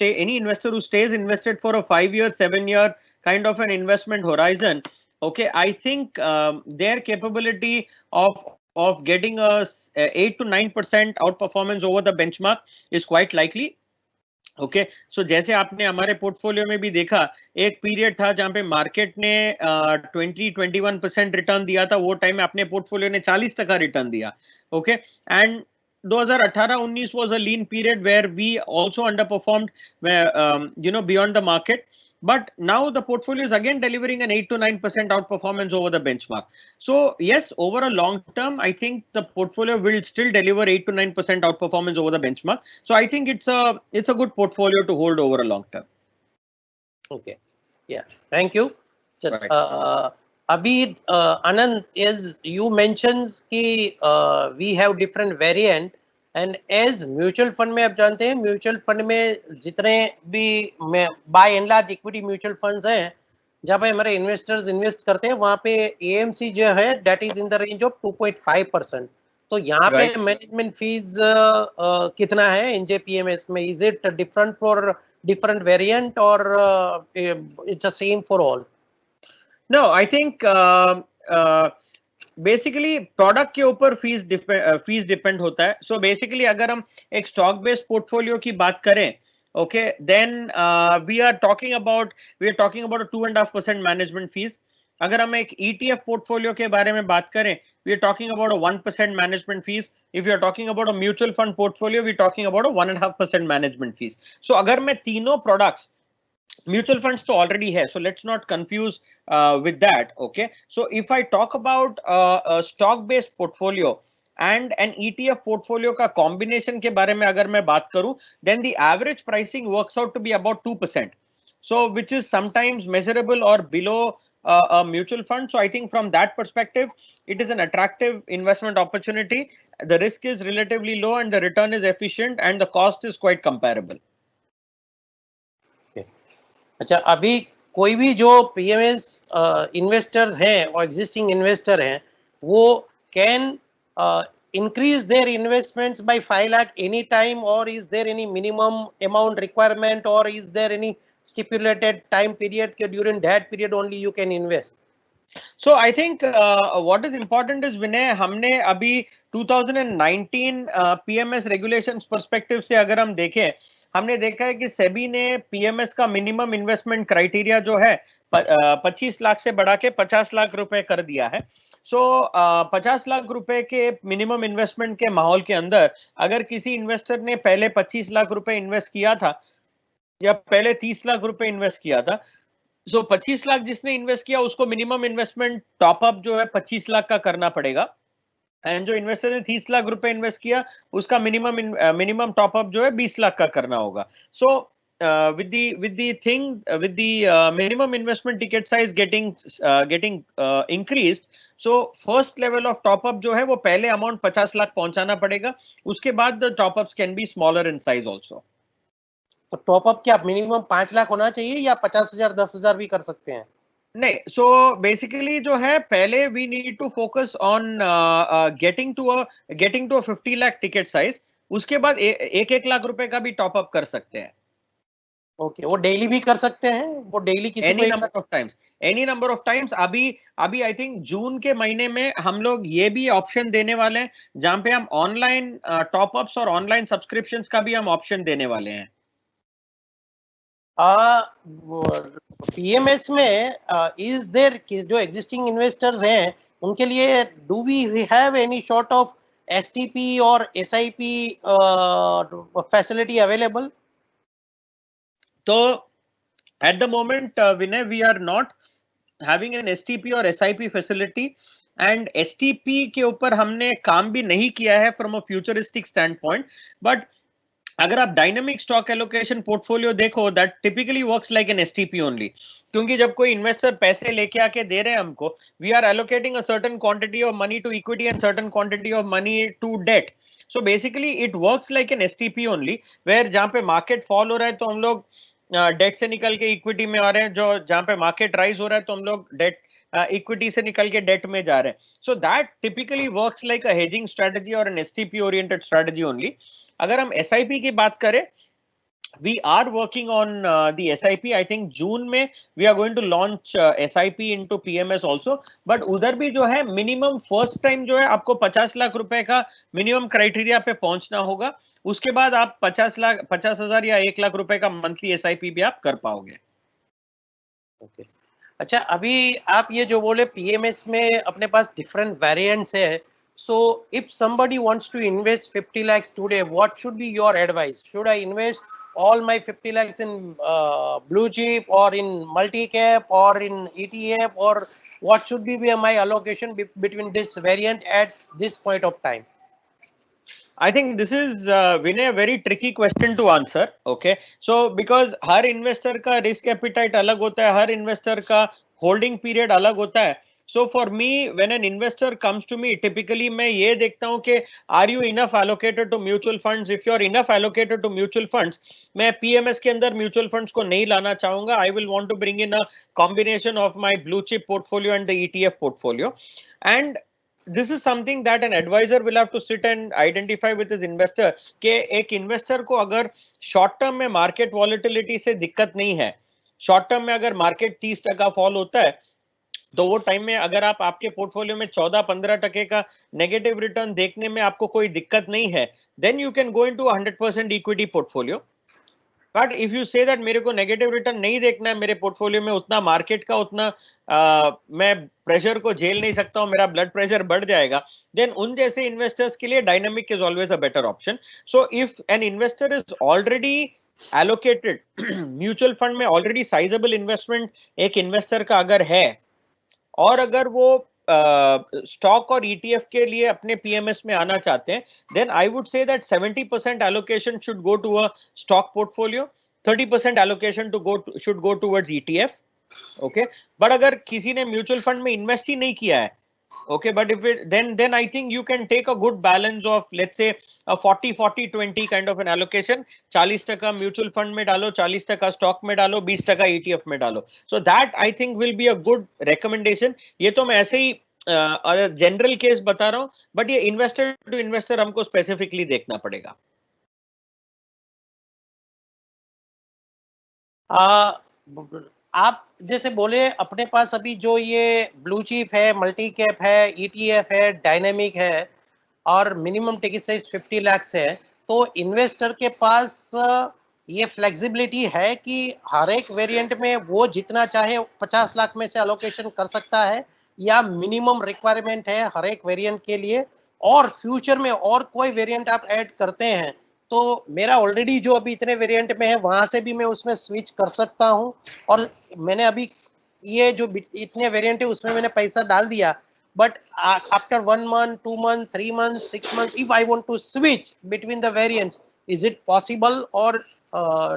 stays invested for a 5-year, 7-year kind of an investment horizon, okay, I think their capability of getting a 8 to 9% outperformance over the benchmark is quite likely. Okay so जैसे आपने हमारे portfolio में भी देखा, एक period था जहां पे मार्केट ने 20-21% रिटर्न दिया था, वो टाइम में अपने पोर्टफोलियो ने 40% रिटर्न दिया. Okay and 2018-19 was a lean period where we also underperformed, beyond the market. But now the portfolio is again delivering an 8 to 9% outperformance over the benchmark. So yes, over a long term, I think the portfolio will still deliver 8 to 9% outperformance over the benchmark. So I think it's a good portfolio to hold over a long term. Okay, yeah, thank you. Right. Abhi, Anand, as you mentions कि we have different variant, and as mutual fund में आप जानते हैं, mutual fund में जितने भी by and large equity mutual funds हैं जहाँ पे हमारे इन्वेस्टर्स इन्वेस्ट करते हैं, वहाँ पे एएमसी जो है that is in the range of 2.5%. तो यहाँ पे मैनेजमेंट फीस कितना है एनजेपीएमएस में? Is it different for different variant or it's the same for all? No, I think basically product के ऊपर फीस डिपेंड होता है. सो बेसिकली अगर हम एक स्टॉक बेस्ड पोर्टफोलियो की बात करें, okay then we are talking about 2.5% management fees. अगर हम एक ETF पोर्टफोलियो के बारे में बात करें, we are talking about a 1% management fees. If you are talking about a mutual fund portfolio, we are talking about a 1.5% management fees. So अगर मैं तीनों products, mutual funds तो already है, so let's not confuse with that. Okay, so if I talk about a stock based portfolio and an ETF portfolio का combination के बारे में अगर मैं बात करूं, then the average pricing works out to be about 2%. So which is sometimes measurable or below a mutual fund. So I think from that perspective, it is an attractive investment opportunity. The risk is relatively low and the return is efficient and the cost is quite comparable. अच्छा, अभी कोई भी जो PMS investors हैं और existing investor हैं, वो can increase their investments by 5 lakh any time, or is there any minimum amount requirement, or is there any stipulated time period, during that period only you can invest? So I think what is important is विनय, हमने अभी 2019 PMS regulations perspective से अगर हम देखें, हमने देखा है कि सेबी ने PMS का मिनिमम इन्वेस्टमेंट क्राइटेरिया जो है 25 लाख से बढ़ा के 50 लाख रुपए कर दिया है. सो 50 लाख रुपए के मिनिमम इन्वेस्टमेंट के माहौल के अंदर अगर किसी इन्वेस्टर ने पहले 25 लाख रुपए इन्वेस्ट किया था या पहले 30 लाख रुपए इन्वेस्ट किया था, सो 25 लाख जिसने इन्वेस्ट किया उसको मिनिमम इन्वेस्टमेंट टॉपअप जो है 25 लाख का करना पड़ेगा. एंड जो इन्वेस्टर ने 30 लाख रुपए इन्वेस्ट किया उसका मिनिमम टॉपअप जो है 20 लाख का करना होगा. सो with the thing with the minimum investment ticket size getting increased, so first level of top up जो है वो पहले अमाउंट 50 लाख पहुंचाना पड़ेगा. उसके बाद the top ups can be smaller in size also. तो टॉपअप क्या मिनिमम 5 लाख होना चाहिए या 50,000 10,000 भी कर सकते हैं? नहीं, सो बेसिकली जो है पहले we need to focus on getting to a 50 lakh ticket size. उसके बाद एक लाख रुपए का भी टॉप अप कर सकते हैं. ओके, वो डेली भी कर सकते हैं? वो डेली किसी को एनी नंबर ऑफ टाइम्स. अभी आई थिंक जून के महीने में हम लोग ये भी ऑप्शन देने वाले हैं जहां पे हम ऑनलाइन टॉप अप्स और ऑनलाइन सब्सक्रिप्शंस का भी हम ऑप्शन देने वाले हैं. पीएमएस में इज देयर जो एग्जिस्टिंग इन्वेस्टर्स हैं उनके लिए do we have any sort of STP और एसआईपी फैसिलिटी अवेलेबल? तो at the moment, Vinay, we are not having an STP और SIP facility, and STP के ऊपर हमने काम भी नहीं किया है from a futuristic standpoint. But अगर आप डायनेमिक स्टॉक एलोकेशन पोर्टफोलियो देखो, that typically works like an STP only. क्योंकि जब कोई इन्वेस्टर पैसे लेके आके दे रहे हैं हमको, we are allocating a certain quantity of money to equity and certain quantity of money to debt. So basically it works like an STP only, where जहां पे मार्केट फॉल हो रहा है तो हम लोग डेट से निकल के इक्विटी में आ रहे हैं, जो जहां पे मार्केट राइज हो रहा है तो हम लोग डेट इक्विटी से निकल के डेट में जा रहे हैं. So that typically works like a hedging strategy और an STP oriented strategy only. अगर हम SIP की बात करें, we are working on the SIP. I think जून में we are going to launch SIP into PMS also. But उधर भी जो है मिनिमम फर्स्ट टाइम जो है आपको 50 लाख रुपए का मिनिमम क्राइटेरिया पे पहुंचना होगा. उसके बाद आप 50,000 या 1 लाख रुपए का मंथली SIP भी आप कर पाओगे. ओके, अच्छा, अभी आप ये जो बोले PMS में अपने पास डिफरेंट वेरिएंट्स है. So if somebody wants to invest 50 lakhs today, what should be your advice? Should I invest all my 50 lakhs in blue chip or in multi cap or in ETF, or what should be my allocation between this variant at this point of time? I think this is Vinay, a very tricky question to answer. Okay, so because her investor का risk appetite अलग होता है, हर investor का holding period अलग होता है. So for me, when an investor comes to me, typically मैं ये देखता हूँ कि are you enough allocated to mutual funds? If you are enough allocated to mutual funds, मैं PMS के अंदर mutual funds को नहीं लाना चाहूँगा. I will want to bring in a combination of my blue chip portfolio and the ETF portfolio. And this is something that an advisor will have to sit and identify with his investor कि एक investor को अगर short term में market volatility से दिक्कत नहीं है, short term में अगर market 30% फॉल होता है तो वो टाइम में अगर आप आपके पोर्टफोलियो में 14-15% का नेगेटिव रिटर्न देखने में आपको कोई दिक्कत नहीं है, then you can go into 100% equity portfolio. But if you say that मेरे को नेगेटिव रिटर्न नहीं देखना है, मेरे पोर्टफोलियो में उतना मार्केट का उतना मैं प्रेशर को झेल नहीं सकता हूँ, मेरा ब्लड प्रेशर बढ़ जाएगा, देन उन जैसे इन्वेस्टर्स के लिए dynamic is always a better option. So if an investor is already allocated mutual fund में, ऑलरेडी साइजेबल इन्वेस्टमेंट एक इन्वेस्टर का अगर है, और अगर वो स्टॉक और ETF के लिए अपने PMS में आना चाहते हैं, then I would say that 70% allocation should go to a stock portfolio, 30% allocation should go towards ETF. Okay, but अगर किसी ने म्यूचुअल फंड में इन्वेस्ट ही नहीं किया है, okay, but if it then I think you can take a good balance of, let's say, a 40-40-20 kind of an allocation. 40% mutual fund में डालो, 40% स्टॉक में डालो, 20% ETF में डालो. So that I think will be a good recommendation. ये तो मैं ऐसे ही जनरल केस बता रहा हूँ, बट ये इन्वेस्टर टू इन्वेस्टर हमको स्पेसिफिकली देखना पड़ेगा. आप जैसे बोले अपने पास अभी जो ये ब्लू चिप है, मल्टी कैप है, ईटीएफ है, डायनेमिक है और मिनिमम टिकट साइज 50 लाख है, तो इन्वेस्टर के पास ये फ्लेक्सिबिलिटी है कि हर एक वेरिएंट में वो जितना चाहे 50 लाख में से अलोकेशन कर सकता है, या मिनिमम रिक्वायरमेंट है हर एक वेरिएंट के लिए, और फ्यूचर में और कोई वेरिएंट आप ऐड करते हैं तो मेरा ऑलरेडी जो अभी इतने वेरिएंट में है वहां से भी मैं उसमें स्विच कर सकता हूं, और मैंने अभी ये जो इतने वेरिएंट है उसमें मैंने पैसा डाल दिया, but after 1 month, 2 months, 3 months, 6 months, if I want to switch between the variants, is it possible, or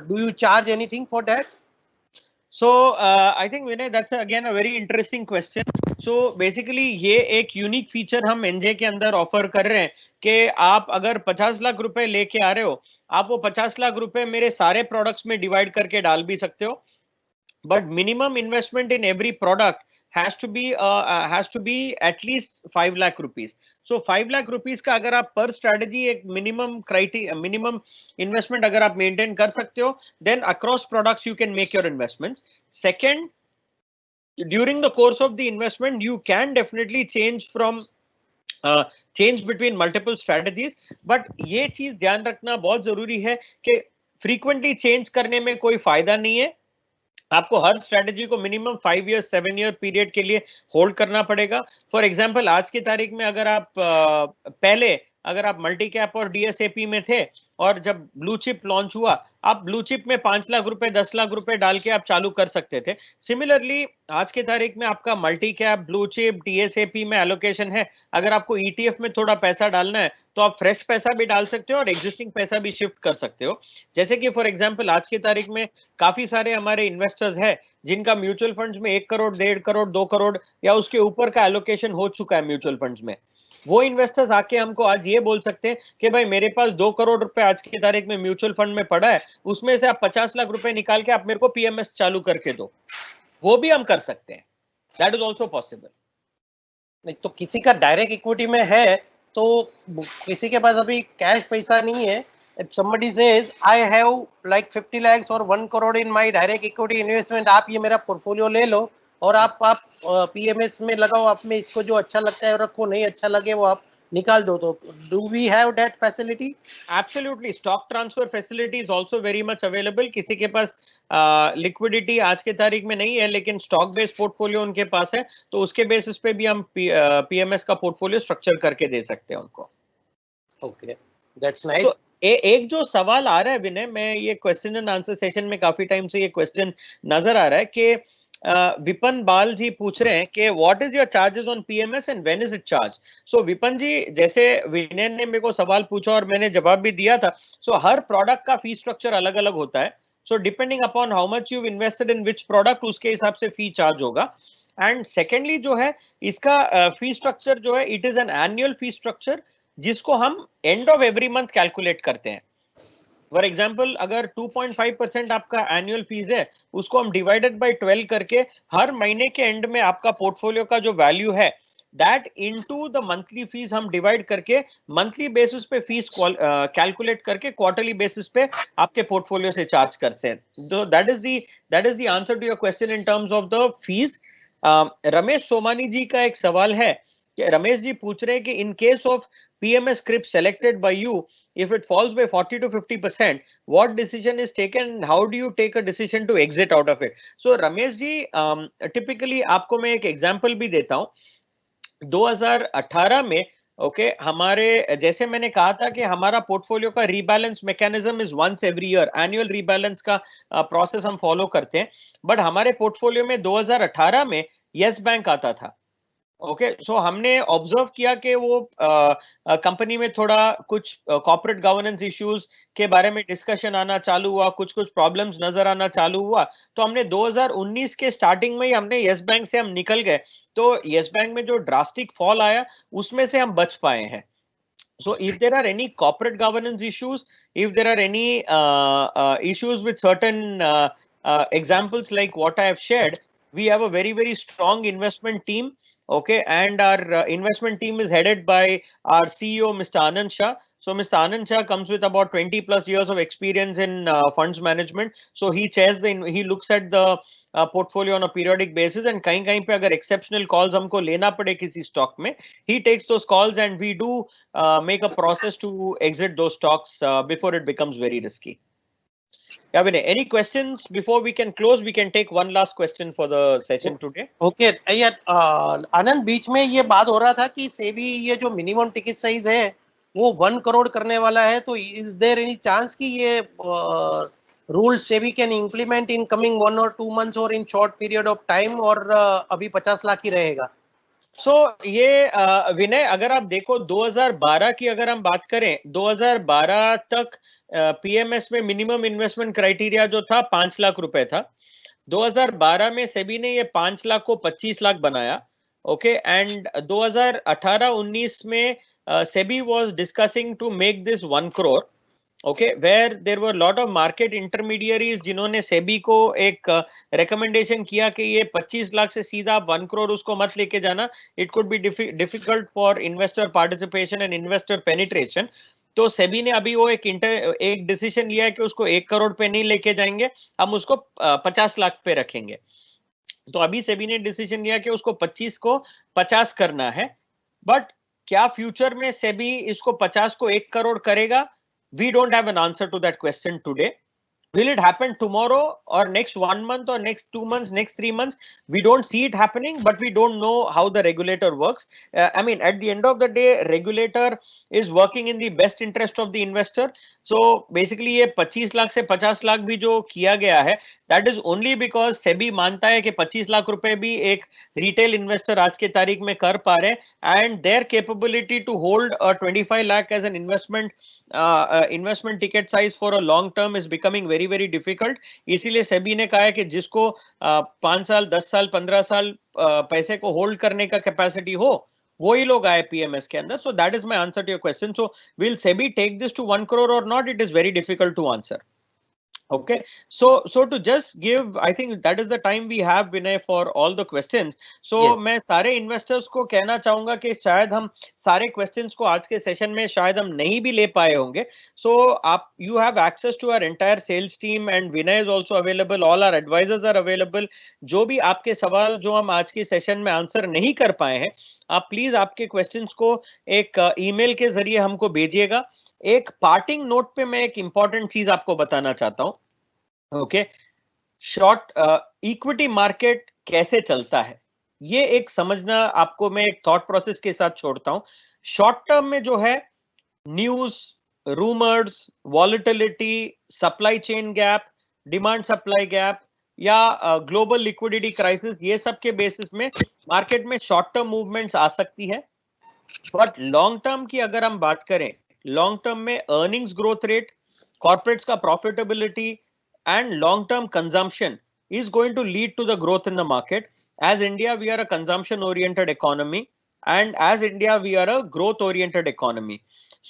do you charge anything for that? So I think Vinay, that's again a very interesting question. So basically ये एक unique feature हम NJ के अंदर offer कर रहे हैं कि आप अगर 50 लाख रुपए लेके आ रहे हो, आप वो 50 लाख रुपए मेरे सारे प्रोडक्ट्स में डिवाइड करके डाल भी सकते हो, but minimum investment in every product has to be at least 5 lakh rupees. So 5 lakh rupees का अगर आप पर स्ट्रेटजी एक मिनिमम इन्वेस्टमेंट अगर आप मेंटेन कर सकते हो, then across products you can make your investments. Second, during the course of the investment you can definitely change between multiple strategies, but ये चीज ध्यान रखना बहुत जरूरी है कि frequently change करने में कोई फायदा नहीं है. आपको हर स्ट्रेटजी को मिनिमम 5 ईयर 7 ईयर पीरियड के लिए होल्ड करना पड़ेगा. फॉर एग्जांपल आज की तारीख में अगर आप मल्टी कैप और डीएसएपी में थे और जब ब्लू चिप लॉन्च हुआ, आप ब्लू चिप में 5 लाख रुपए 10 लाख रुपए डाल के आप चालू कर सकते थे. सिमिलरली आज की तारीख में आपका मल्टी कैप, ब्लू चिप, डीएसएपी में एलोकेशन है. अगर आपको ईटीएफ में थोड़ा पैसा डालना है तो आप फ्रेश पैसा भी डाल सकते हो और एग्जिस्टिंग पैसा भी शिफ्ट कर सकते हो. जैसे कि फॉर एग्जांपल आज की तारीख में काफी सारे हमारे इन्वेस्टर्स हैं जिनका म्यूचुअल फंड्स में 1 करोड़, 1.5 करोड़, 2 करोड़ या उसके ऊपर का एलोकेशन हो चुका है म्यूचुअल फंड्स में. वो इन्वेस्टर्स आके हमको आज ये बोल सकते हैं कि भाई मेरे पास 2 करोड़ रुपए आज की तारीख में म्यूचुअल फंड में पड़ा है, उसमें से आप 50 लाख रुपए निकाल के आप मेरे को पीएमएस चालू करके दो. वो भी हम कर सकते हैं. That is also possible. नहीं तो किसी का डायरेक्ट इक्विटी में है तो किसी के पास अभी कैश पैसा नहीं है. If somebody says I have like 50 lakhs or 1 crore in my direct equity investment, आप ये मेरा पोर्टफोलियो ले लो और आप पीएमएस में लगाओ, आप में इसको जो अच्छा लगता है रखो, नहीं अच्छा लगे वो आप निकाल दो. तो do we have that facility? Absolutely. Stock transfer facility is also very much available. किसी के पास लिक्विडिटी आज के तारीख में नहीं है लेकिन स्टॉक बेस्ड पोर्टफोलियो उनके पास है, तो उसके बेसिस पे भी हम पीएमएस का पोर्टफोलियो स्ट्रक्चर करके दे सकते हैं उनको. Okay, that's nice. एक जो सवाल आ रहा है विनय, मैं ये क्वेश्चन एंड आंसर सेशन में काफी टाइम से ये क्वेश्चन नजर आ रहा है कि विपन बाल जी पूछ रहे हैं कि what is your charges on PMS and when is it charge. So Vipan ji, जैसे विनय ने मेरे को सवाल पूछा और मैंने जवाब भी दिया था, सो हर प्रोडक्ट का फी स्ट्रक्चर अलग अलग होता है. So depending upon how much you invested in which product, उसके हिसाब से फी चार्ज होगा. एंड सेकेंडली जो है इसका फी स्ट्रक्चर जो है, it is an annual fee structure जिसको हम end of every month calculate करते हैं. फॉर एग्जाम्पल अगर 2.5% आपका एनुअल फीस है, उसको हम डिवाइडेड बाय 12 करके हर महीने के एंड में आपका पोर्टफोलियो का जो वैल्यू है that into the monthly fees हम डिवाइड करके मंथली बेसिस पे फीस कैलकुलेट करके क्वार्टरली बेसिस पे आपके पोर्टफोलियो से चार्ज करते हैं. तो that is the answer to your question in terms of the fees. Ramesh Somani ji का एक सवाल है कि रमेश जी पूछ रहे हैं कि in case of PMS script selected by you, if it falls by 40 to 50%, what decision is taken and how do you take a decision to exit out of it? So Ramesh ji, typically आपको मैं एक example भी देता हूँ. 2018 में हमारे जैसे मैंने कहा था कि हमारा पोर्टफोलियो का rebalance mechanism is once every year, annual rebalance का प्रोसेस हम फॉलो करते हैं. बट हमारे पोर्टफोलियो में 2018 में यस बैंक आता था. सो हमने ऑब्जर्व किया कि वो कंपनी में थोड़ा कुछ कॉर्पोरेट गवर्नेंस इश्यूज के बारे में डिस्कशन आना चालू हुआ, कुछ प्रॉब्लम्स नजर आना चालू हुआ. तो हमने 2019 के स्टार्टिंग में ही हमने यस बैंक से हम निकल गए. तो यस बैंक में जो ड्रास्टिक फॉल आया उसमें से हम बच पाए हैं. So if there are any corporate governance issues, if there are any issues with certain examples like what I have shared, we have a very strong investment team. And our investment team is headed by our CEO, Mr. Anand Shah. So Mr. Anand Shah comes with about 20 plus years of experience in funds management. So he he looks at the portfolio on a periodic basis, and कहीं पे अगर exceptional calls हमको लेना पड़े किसी stock में, he takes those calls and we do make a process to exit those stocks before it becomes very risky. Yeah, Vinay, any questions before we can close? We can take one last question for the session today. Okay यार आनंद, बीच में ये बात हो रहा था कि सेबी ये जो मिनिमम टिकट साइज है वो 1 करोड़ करने वाला है, तो इज देयर एनी चांस कि ये rule SEBI can implement in coming 1 or 2 months और in short period of time, और अभी 50 लाख ही रहेगा? ये विनय, अगर आप देखो 2012 की अगर हम बात करें, 2012 तक पीएमएस में मिनिमम इन्वेस्टमेंट क्राइटेरिया जो था 5 लाख रुपए था। 2012 में सेबी ने ये 5 लाख को 25 लाख बनाया। ओके, एंड 2018-19 में SEBI was discussing to make this 1 crore. Okay, where there were lot of market intermediaries जिन्होंने सेबी को एक रिकमेंडेशन किया कि ये 25 लाख से सीधा 1 करोड़ उसको मत लेके जाना, it could be difficult for investor participation and investor penetration. तो सेबी ने अभी वो एक डिसीजन लिया है कि उसको 1 करोड़ पे नहीं लेके जाएंगे, हम उसको 50 लाख पे रखेंगे। तो अभी सेबी ने डिसीजन लिया कि उसको 25 को 50 करना है। बट क्या फ्यूचर में सेबी इसको 50 को 1 करोड़ करेगा? We don't have an answer to that question today. Will it happen tomorrow or next 1 month or next 2 months, next 3 months? We don't see it happening, but we don't know how the regulator works. I mean, at the end of the day, regulator is working in the best interest of the investor. So basically ये 25 लाख से 50 लाख भी जो किया गया है, that is only because SEBI मानता है कि 25 लाख रुपए भी एक रिटेल इन्वेस्टर आज के तारीख में कर पा रहे हैं, and their capability to hold a 25 lakh as an investment ticket size for a long term is becoming very very difficult. इसीलिए सेबी ने कहा है कि जिसको 5 साल 10 साल 15 साल पैसे को होल्ड करने का कैपेसिटी हो, वही लोग आए पीएमएस के अंदर. So that is my answer to your question. So will SEBI take this to 1 crore और not? It is very difficult to answer. Okay, so to just give, I think that is the time we have, Vinay, for all the questions. So Yes. मैं सारे investors को कहना चाहूंगा कि शायद हम सारे questions को आज के session में शायद हम नहीं भी ले पाए होंगे. So आप you have access to our entire sales team and Vinay is also available. All our advisors are available. जो भी आपके सवाल जो हम आज की session में answer नहीं कर पाए हैं, आप प्लीज आपके questions को एक email के जरिए हमको भेजिएगा. एक पार्टिंग नोट पे मैं एक इंपॉर्टेंट चीज आपको बताना चाहता हूं. ओके, शॉर्ट इक्विटी मार्केट कैसे चलता है ये एक समझना आपको मैं एक थॉट प्रोसेस के साथ छोड़ता हूं. शॉर्ट टर्म में जो है news, rumours, volatility, supply chain gap, demand supply gap या ग्लोबल लिक्विडिटी क्राइसिस, ये सब के बेसिस में मार्केट में शॉर्ट टर्म मूवमेंट्स आ सकती है. बट लॉन्ग टर्म की अगर हम बात करें, लॉन्ग टर्म में अर्निंग्स ग्रोथ रेट, कॉर्पोरेट्स का profitability and long term consumption is going to lead to the growth in the market. As India, we are a consumption oriented economy, and as India, we are a growth oriented economy.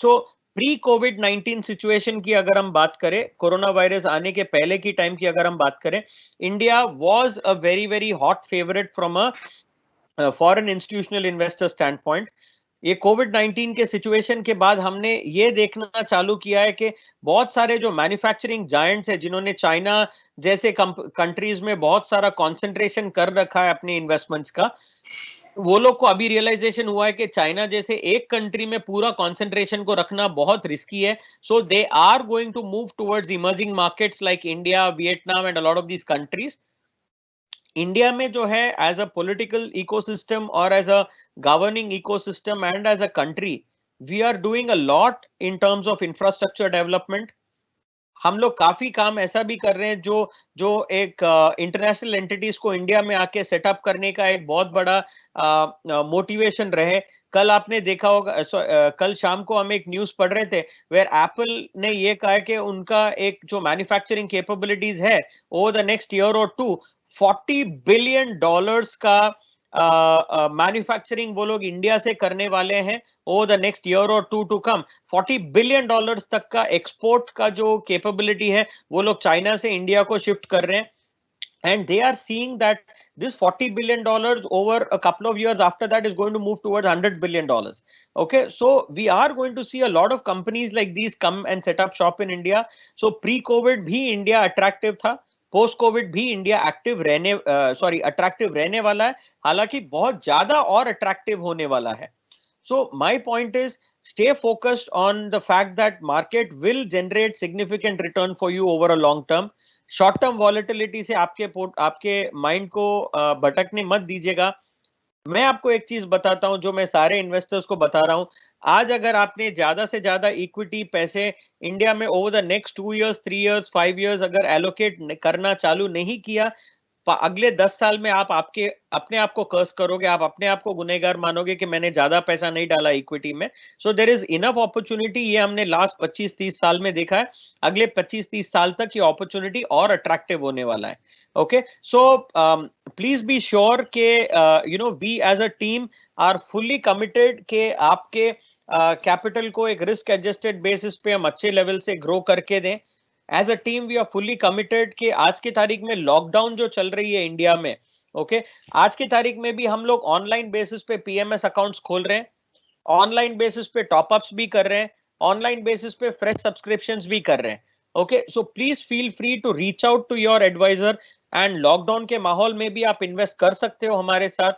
So pre COVID-19 situation की अगर हम बात करें, corona virus आने के पहले की time की अगर हम बात करें, India was a very very hot favorite from a foreign institutional investor standpoint. ये कोविड-19 के सिचुएशन के बाद हमने ये देखना चालू किया है कि बहुत सारे जो मैन्युफैक्चरिंग जायंट्स है जिन्होंने चाइना जैसे कंट्रीज में बहुत सारा कंसंट्रेशन कर रखा है अपने इन्वेस्टमेंट्स का, वो लोग को अभी रियलाइजेशन हुआ है कि चाइना जैसे एक कंट्री में पूरा कंसंट्रेशन को रखना बहुत रिस्की है. So they are going to move towards emerging markets like India, Vietnam and a lot of these countries. India में जो है एज अ पॉलिटिकल इकोसिस्टम और as a governing ecosystem and as a country, we are doing a lot in terms of infrastructure development. हम लोग काफी काम ऐसा भी कर रहे हैं जो एक इंटरनेशनल एंटिटीज को इंडिया में आके सेटअप करने का एक बहुत बड़ा मोटिवेशन रहे. कल आपने देखा होगा, कल शाम को हम एक न्यूज पढ़ रहे थे वेयर एप्पल ने ये कहा कि उनका एक जो मैन्युफैक्चरिंग कैपेबिलिटीज है ओवर द नेक्स्ट ईयर और टू, $40 बिलियन का मैन्युफैक्चरिंग वो लोग इंडिया से करने वाले हैं ओवर द नेक्स्ट ईयर और टू टू कम. $40 बिलियन तक का एक्सपोर्ट का जो कैपेबिलिटी है वो लोग चाइना से इंडिया को शिफ्ट कर रहे हैं. And they are seeing that this $40 billion over a couple of years after that is going to move towards $100 billion. Okay, so we are going to see a lot of companies like these come and set up shop in India. So pre-COVID भी India attractive था, post Covid भी India attractive रहने वाला है, हालांकि बहुत ज्यादा और अट्रैक्टिव होने वाला है. So my point is stay focused on the fact that market will generate significant return for you over a long term. Short term volatility से आपके माइंड को भटकने मत दीजिएगा. मैं आपको एक चीज बताता हूं जो मैं सारे इन्वेस्टर्स को बता रहा हूं. आज अगर आपने ज्यादा से ज्यादा इक्विटी पैसे इंडिया में over the next 2 years 3 years 5 years अगर एलोकेट करना चालू नहीं किया, अगले 10 साल में आप अपने आप को कर्स करोगे, आप अपने आप को गुनहगार मानोगे कि मैंने ज्यादा पैसा नहीं डाला इक्विटी में. So there is enough opportunity. ये हमने लास्ट 25-30 साल में देखा है. अगले 25-30 साल तक ये अपॉर्चुनिटी और अट्रैक्टिव होने वाला है. Okay, so please be sure के we as a team are fully committed के आपके कैपिटल को एक रिस्क एडजस्टेड बेसिस पे हम अच्छे लेवल से ग्रो करके दें. As a team we are fully committed कि आज की तारीख में लॉकडाउन जो चल रही है इंडिया में, ओके, आज की तारीख में भी हम लोग ऑनलाइन बेसिस पे पीएमएस अकाउंट्स खोल रहे हैं, ऑनलाइन बेसिस पे टॉपअप्स भी कर रहे हैं, ऑनलाइन बेसिस पे फ्रेश सब्सक्रिप्शंस भी कर रहे हैं. Okay, so please feel free to reach out to your advisor. And lockdown के माहौल में भी आप इन्वेस्ट कर सकते हो हमारे साथ.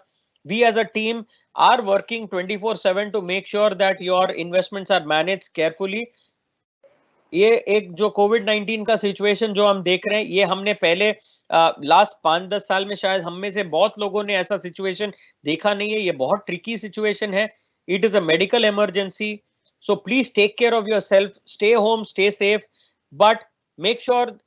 We as a team are working 24/7 to make sure that your investments are managed carefully. ये एक जो कोविड-19 का सिचुएशन जो हम देख रहे हैं, ये हमने पहले लास्ट 5-10 साल में शायद हम में से बहुत लोगों ने ऐसा सिचुएशन देखा नहीं है. ये बहुत ट्रिकी सिचुएशन है. It is a medical emergency. So please take care of yourself, stay home, stay safe, but make sure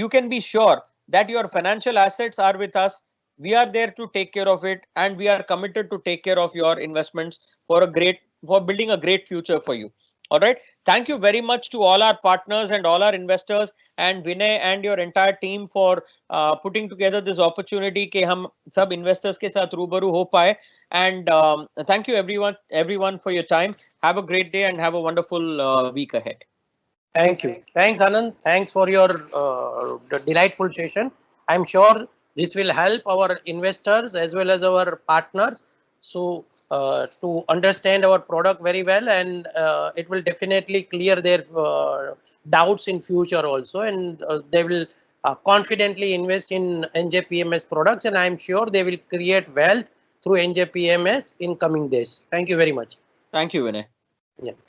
you can be sure that your financial assets are with us. We are there to take care of it, and we are committed to take care of your investments for building a great future for you. All right. Thank you very much to all our partners and all our investors and Vinay and your entire team for putting together this opportunity कि हम सब investors के साथ रूबरू हो पाए. And thank you everyone for your time. Have a great day and have a wonderful week ahead. Thank you. Thanks, Anand. Thanks for your delightful session. I'm sure this will help our investors as well as our partners to understand our product very well, and it will definitely clear their doubts in future also, and they will confidently invest in NJPMS products, and I am sure they will create wealth through NJPMS in coming days. Thank you very much. Thank you, Vinay. Yeah.